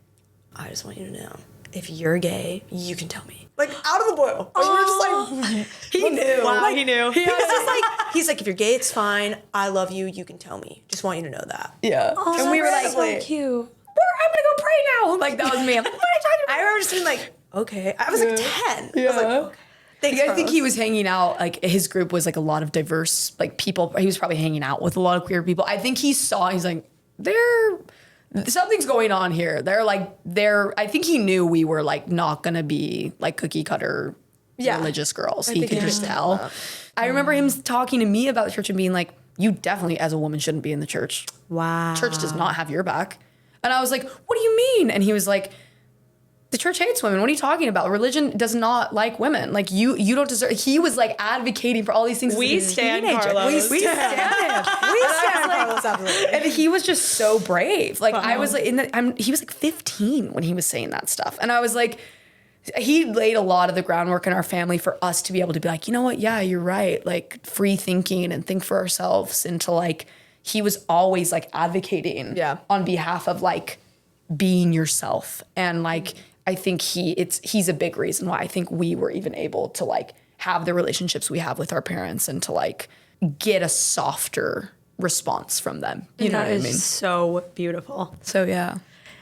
I just want you to know, if you're gay, you can tell me. Like out of the blue. Like, we're just like, he knew. Wow, like, he knew. He was just like, he's like, if you're gay, it's fine. I love you. You can tell me. Just want you to know that. Yeah. Oh, and we were like, so cute. I'm gonna go pray now. Like that was me. I'm like, what are you talking about? I remember just being like, okay. I was like 10. I was like, okay. Thanks, I think he was hanging out, like his group was like a lot of diverse like people. He was probably hanging out with a lot of queer people. I think he's like, something's going on here. I think he knew we were like not gonna be like cookie cutter religious girls. He could just tell. I remember him talking to me about the church and being like, you definitely as a woman shouldn't be in the church. Wow. Church does not have your back. And I was like, what do you mean? And he was like, the church hates women. What are you talking about? Religion does not like women. Like you don't deserve. He was like advocating for all these things. We stand Carlos. We stand him. We stand Carlos, absolutely. And he was just so brave. Like I was like he was like 15 when he was saying that stuff. And I was like, he laid a lot of the groundwork in our family for us to be able to be like, you know what? Yeah, you're right. Like free thinking and think for ourselves. And to like, he was always like advocating on behalf of like being yourself. And like, I think he's a big reason why I think we were even able to like have the relationships we have with our parents and to like get a softer response from them. You know what I mean? So beautiful. So yeah.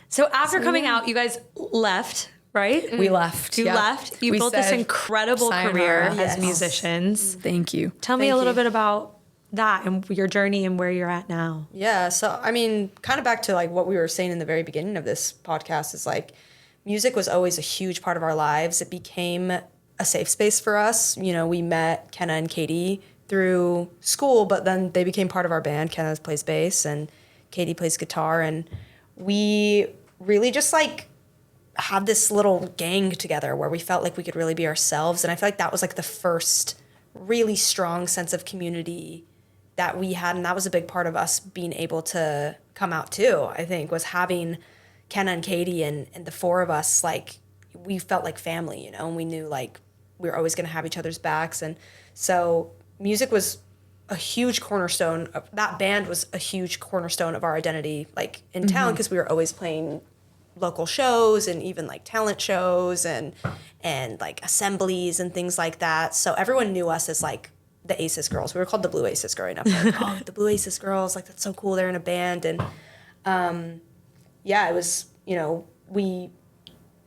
So after coming out, you guys left, right? We left. You left. You built this incredible career as musicians. Thank you. Tell me a little bit about that and your journey and where you're at now. Yeah. So, I mean, kind of back to like what we were saying in the very beginning of this podcast is like music was always a huge part of our lives. It became a safe space for us. You know, we met Kenna and Katie through school, but then they became part of our band. Kenna plays bass and Katie plays guitar. And we really just like had this little gang together where we felt like we could really be ourselves. And I feel like that was like the first really strong sense of community that we had, and that was a big part of us being able to come out too, I think, was having, Kenna and Katie and the four of us, like, we felt like family, you know, and we knew like we were always going to have each other's backs. And so music was a huge cornerstone of, that band was a huge cornerstone of our identity, like in town, because we were always playing local shows and even like talent shows and like assemblies and things like that. So everyone knew us as like the Aces girls. We were called the Blue Aces growing up. Like, oh, the Blue Aces girls, like that's so cool. They're in a band. And yeah, it was, you know, we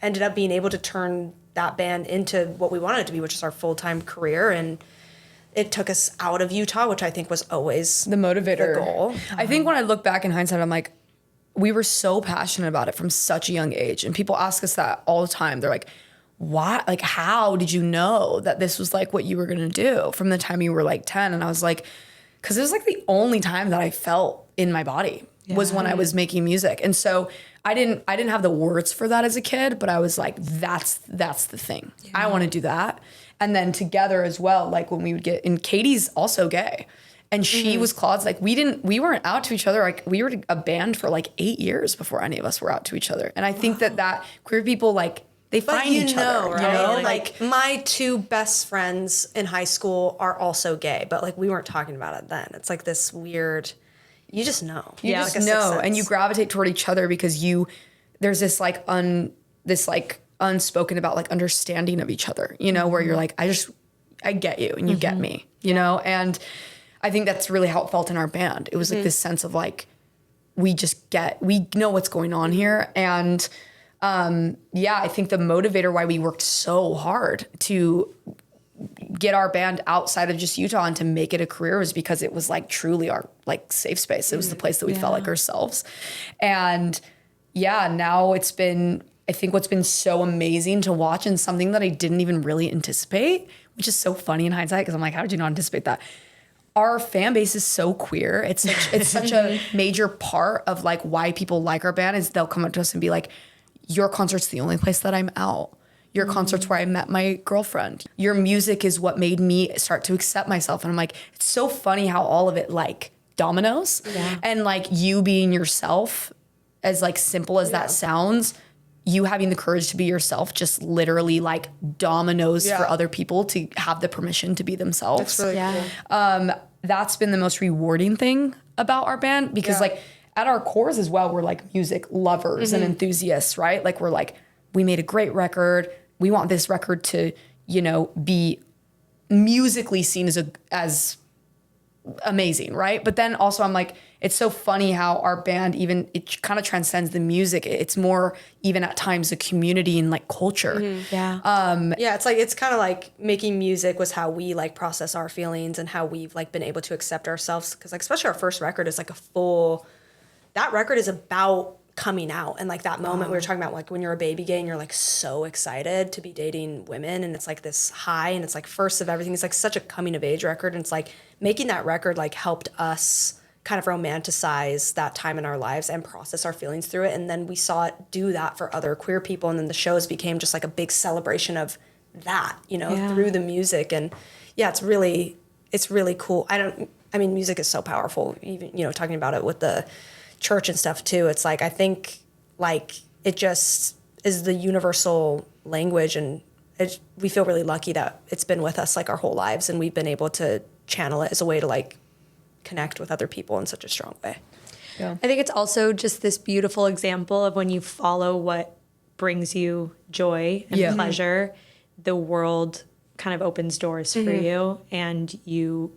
ended up being able to turn that band into what we wanted it to be, which is our full-time career. And it took us out of Utah, which I think was always the motivator. The goal. I think when I look back in hindsight, I'm like, we were so passionate about it from such a young age. And people ask us that all the time. They're like, why? Like, how did you know that this was like what you were going to do from the time you were like 10? And I was like, because it was like the only time that I felt in my body was when I was making music. And so I didn't have the words for that as a kid, but I was like, that's the thing. Yeah. I want to do that. And then together as well, like when we would get, and Katie's also gay. And she was closeted. Like we weren't out to each other. Like we were a band for like 8 years before any of us were out to each other. And I think that queer people, like, they find each other, right? You know? Like my two best friends in high school are also gay, but like we weren't talking about it then. It's like this weird, you just know. You just know, and you gravitate toward each other because there's this like unspoken about like understanding of each other, you know, where you're like, I get you and you get me, you know? And I think that's really how it felt in our band. It was like this sense of like, we know what's going on here. And I think the motivator why we worked so hard to get our band outside of just Utah and to make it a career was because it was like truly our like safe space. It was the place that we felt like ourselves. And now it's been, I think what's been so amazing to watch and something that I didn't even really anticipate, which is so funny in hindsight because I'm like, how did you not anticipate that? Our fan base is so queer. It's such a major part of like why people like our band is they'll come up to us and be like, your concert's the only place that I'm out. Your concert's where I met my girlfriend. Your music is what made me start to accept myself. And I'm like, it's so funny how all of it like dominoes. Yeah. And like you being yourself, as like simple as that sounds, you having the courage to be yourself just literally like dominoes for other people to have the permission to be themselves. That's really cool. That's been the most rewarding thing about our band because like at our cores as well, we're like music lovers and enthusiasts, right? Like we're like, we made a great record. We want this record to, you know, be musically seen as amazing, right? But then also I'm like, it's so funny how our band even, it kind of transcends the music. It's more even at times a community and like culture. It's like, it's kind of like making music was how we like process our feelings and how we've like been able to accept ourselves. Cause like, especially our first record is like that record is about coming out. And like that moment we were talking about, like when you're a baby gay and you're like so excited to be dating women and it's like this high and it's like first of everything. It's like such a coming of age record. And it's like making that record like helped us kind of romanticize that time in our lives and process our feelings through it. And then we saw it do that for other queer people. And then the shows became just like a big celebration of that, you know, through the music. And it's really cool. I mean, music is so powerful, even, you know, talking about it with the church and stuff too. It's like, I think like it just is the universal language and we feel really lucky that it's been with us like our whole lives and we've been able to channel it as a way to like connect with other people in such a strong way. I think it's also just this beautiful example of when you follow what brings you joy and pleasure, the world kind of opens doors for you and you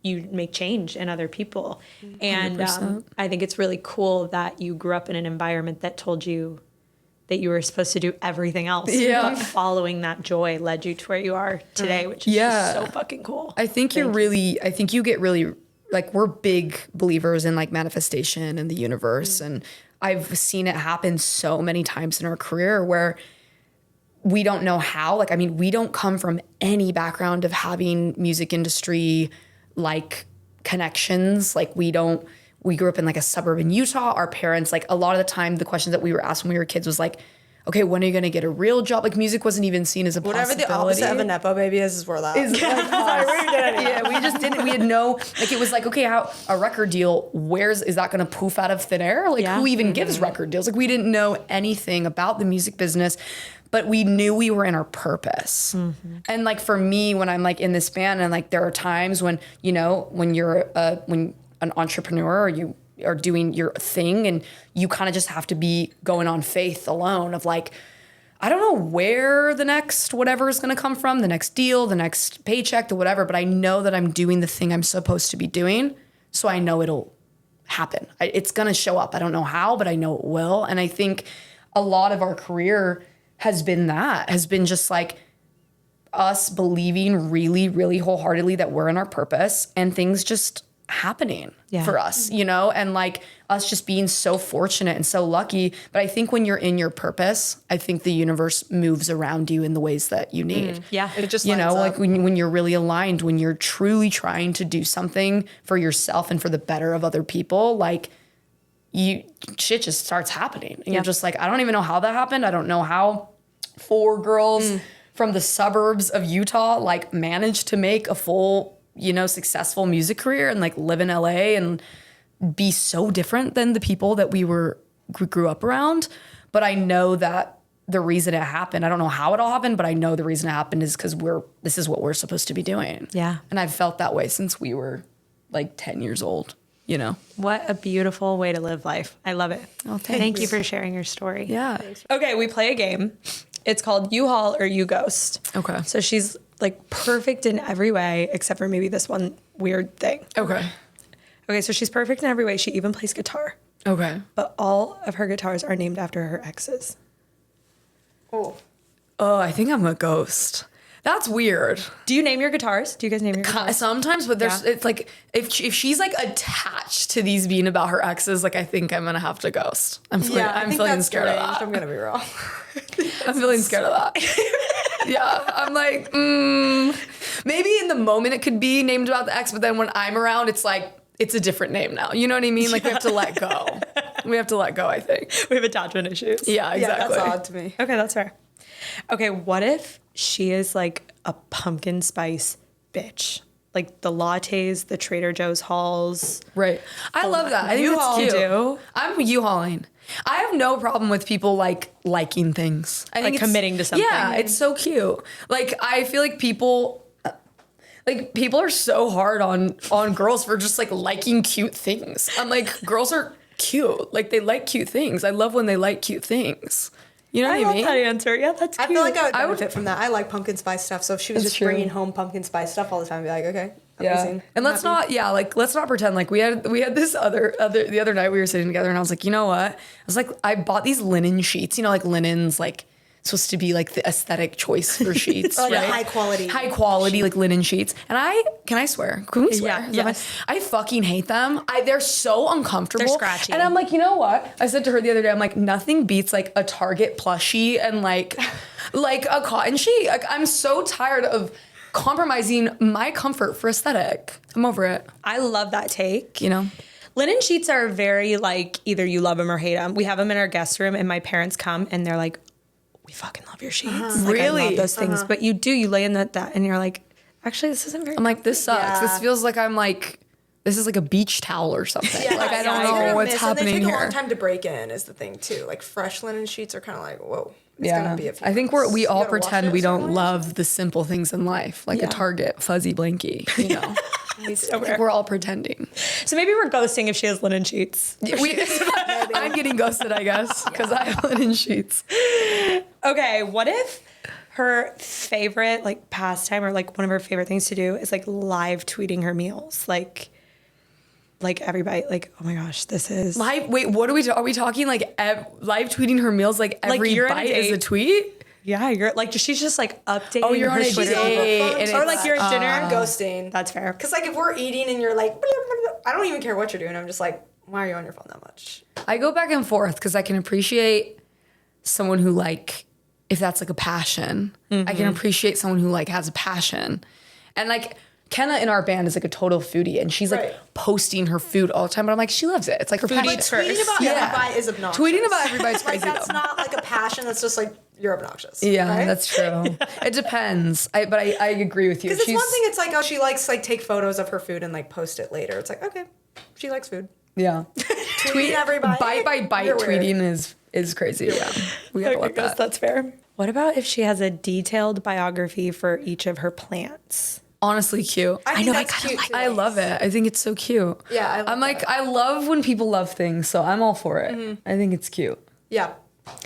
make change in other people. And I think it's really cool that you grew up in an environment that told you that you were supposed to do everything else. But following that joy led you to where you are today, which is just so fucking cool. I think you get really, like, we're big believers in like manifestation and the universe. And I've seen it happen so many times in our career where we don't know how. Like, I mean, we don't come from any background of having music industry like connections. Like we grew up in like a suburb in Utah. Our parents, like a lot of the time the questions that we were asked when we were kids was like, okay, when are you going to get a real job? Like music wasn't even seen as a Whatever possibility. the opposite of a Nepo baby is where that is. Yeah, we just didn't. We had no, like, it was like, okay, how a record deal, is that going to poof out of thin air? Like, who even gives record deals? Like, we didn't know anything about the music business, but we knew we were in our purpose. And like, for me, when I'm like in this band, and like, there are times when, you know, when you're when an entrepreneur, or you are doing your thing, and you kind of just have to be going on faith alone of like, I don't know where the next whatever is going to come from, the next deal, the next paycheck, the whatever, but I know that I'm doing the thing I'm supposed to be doing. So I know it'll happen. It's going to show up. I don't know how, but I know it will. And I think a lot of our career has been just like us believing really, really wholeheartedly that we're in our purpose, and things just happening for us, you know, and like us just being so fortunate and so lucky. But I think when you're in your purpose, I think the universe moves around you in the ways that you need. It just, you know, like when you're really aligned, when you're truly trying to do something for yourself and for the better of other people, like shit just starts happening. And you're just like, I don't even know how that happened. I don't know how 4 girls from the suburbs of Utah like managed to make a full, you know, successful music career and like live in LA and be so different than the people that we grew up around. But I know that the reason it happened, I don't know how it all happened, but I know the reason it happened is because this is what we're supposed to be doing. Yeah. And I've felt that way since we were like 10 years old, you know? What a beautiful way to live life. I love it. Oh, Thank you for sharing your story. Yeah. Okay, we play a game. It's called You Haul or You Ghost. Okay. So she's like perfect in every way, except for maybe this one weird thing. Okay. Okay, so she's perfect in every way. She even plays guitar. Okay. But all of her guitars are named after her exes. Oh, I think I'm a ghost. That's weird. Do you name your guitars? Do you guys name your guitars? Sometimes, but it's like if she's like attached to these being about her exes, like I think I'm gonna have to ghost. I'm feeling scared of that. I'm gonna be wrong. I'm feeling scared of that. Yeah, I'm like, maybe in the moment it could be named about the ex, but then when I'm around, it's like it's a different name now. You know what I mean? Like we have to let go. We have to let go. I think We have attachment issues. Yeah, exactly. Yeah, that's odd to me. Okay, that's fair. Okay, what if she is like a pumpkin spice bitch? Like the lattes, the Trader Joe's hauls. Right. I love that. I think U-Haul that's cute. do. I'm U-hauling. I have no problem with people like liking things. I think Like committing to something. Yeah, it's so cute. Like I feel like people are so hard on girls for just like liking cute things. I'm like, girls are cute. Like they like cute things. I love when they like cute things. You know what I love mean? that answer. Yeah, that's cute. I feel like I would benefit from that. I like pumpkin spice stuff, so if she was That's just true. bringing home pumpkin spice stuff all the time, I'd be like, okay, amazing. And let's not pretend like we had this the other night we were sitting together and I was like, you know what? I was like, I bought these linen sheets, you know, like linen's like supposed to be like the aesthetic choice for sheets. Or like right? a high quality like linen sheets. And can I swear? Can we swear? Yeah, Is that yes. fine? I fucking hate them. They're so uncomfortable. They're scratchy. And I'm like, you know what? I said to her the other day, I'm like, nothing beats like a Target plushie and like a cotton sheet. Like I'm so tired of compromising my comfort for aesthetic. I'm over it. I love that take. You know? Linen sheets are very like either you love them or hate them. We have them in our guest room and my parents come and they're like, we fucking love your sheets. Like, Really? I love those things. But you lay in that and you're like, actually, this isn't very I'm like, this sucks. Yeah. This feels like this is like a beach towel or something. Like I don't it's hit know or what's miss, happening and they take here. a long time to break in is the thing too. Like fresh linen sheets are kind of like, whoa. It's Yeah, gonna be a few I think months. we You all gotta wash pretend it we a certain don't way. love the simple things in life, like a Target fuzzy blankie. You know, I think we're all pretending. So maybe we're ghosting if she has linen sheets. I'm getting ghosted, I guess, because I have linen sheets. Okay, what if her favorite like pastime or like one of her favorite things to do is like live tweeting her meals? Like everybody, like, oh my gosh, this is Live. Wait, what are we? Are we talking like live tweeting her meals? Like every you're on a bite is a date. tweet. Yeah, you're like she's just like updating. Oh, you're on her a Twitter. date, and or it's, like you're at dinner. I'm ghosting. That's fair. Because like if we're eating and you're like, blah, blah, blah, I don't even care what you're doing. I'm just like, why are you on your phone that much? I go back and forth because I can appreciate someone who like, if that's like a passion, I can appreciate someone who like has a passion. And like Kenna in our band is like a total foodie, and she's like posting her food all the time. But I'm like, she loves it. It's like her But passion. tweeting about everybody is obnoxious. Tweeting about everybody's crazy. Like, that's not like a passion. That's just like, you're obnoxious. Yeah, right? that's true. It depends. I agree with you. Because it's one thing, it's like, oh, she likes like take photos of her food and like post it later. It's like, okay, she likes food. Yeah. Tweet everybody. Bite by bite tweeting is crazy. Yeah. We gotta let that. That's fair. What about if she has a detailed biography for each of her plants? Honestly cute. I know. That's cute. I love it. I think it's so cute. Yeah, I'm like, I love when people love things, so I'm all for it. Mm-hmm. I think it's cute. Yeah.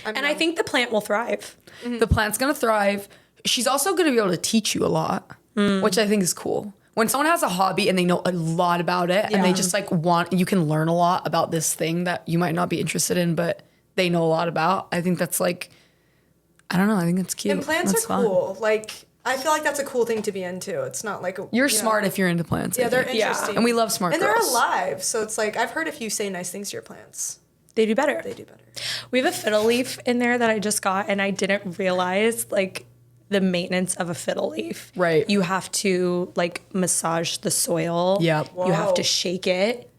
I think the plant will thrive. Mm-hmm. The plant's gonna thrive. She's also gonna be able to teach you a lot, which I think is cool. When someone has a hobby and they know a lot about it and they just like you can learn a lot about this thing that you might not be interested in, but they know a lot about. I think that's like, I don't know. I think it's cute. And plants that's are fun. cool. Like, I feel like that's a cool thing to be into. It's not like You're smart if you're into plants. Yeah, they're interesting. And we love smart and girls. they're alive. So it's like, I've heard if you say nice things to your plants, They do better. they do better. We have a fiddle leaf in there that I just got, and I didn't realize like the maintenance of a fiddle leaf. Right. You have to like massage the soil. Yep. You have to Whoa. shake it.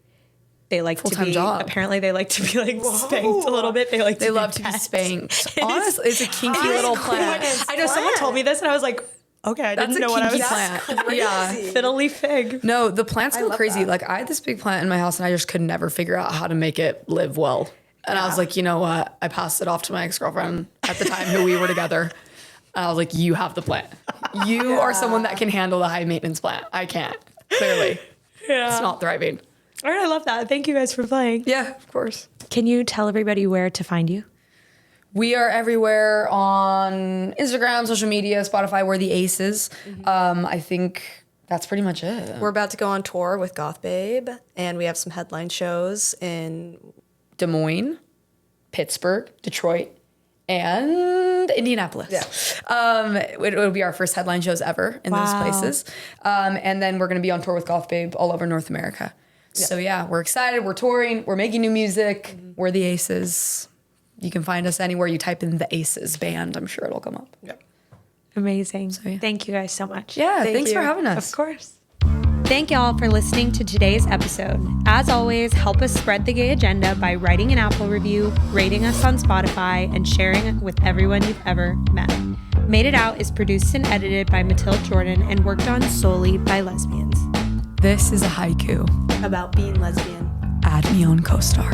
They like Full-time to be job. apparently they like to be like spanked a little bit. They like They love to be spanked. Honestly, it's a kinky little plant. I know someone told me this and I was like, okay, I That's didn't a know what I kinky was plant. Yeah. fiddle leaf fig. No, the plants go love crazy. that. Like I had this big plant in my house and I just could never figure out how to make it live well. And I was like, you know what? I passed it off to my ex-girlfriend at the time who we were together. And I was like, you have the plant. You are someone that can handle the high maintenance plant. I can't. Clearly. Yeah. It's not thriving. All right, I love that. Thank you guys for playing. Yeah, of course. Can you tell everybody where to find you? We are everywhere on Instagram, social media, Spotify. We're the Aces. I think that's pretty much it. We're about to go on tour with Goth Babe, and we have some headline shows in Des Moines, Pittsburgh, Detroit, and Indianapolis. Yeah. It'll be our first headline shows ever in those places. And then we're going to be on tour with Goth Babe all over North America. So yeah, we're excited. We're touring. We're making new music. We're the Aces. You can find us anywhere you type in the Aces band. I'm sure it'll come up. Yep. Amazing. yeah. Thank you guys so much. Yeah, Thank thanks for you. having us. Of course. Thank y'all for listening to today's episode. As always, help us spread the gay agenda by writing an Apple review, rating us on Spotify, and sharing it with everyone you've ever met. Made It Out is produced and edited by Matilda Jordan and worked on solely by lesbians. This is a haiku. About being lesbian. Add me on CoStar.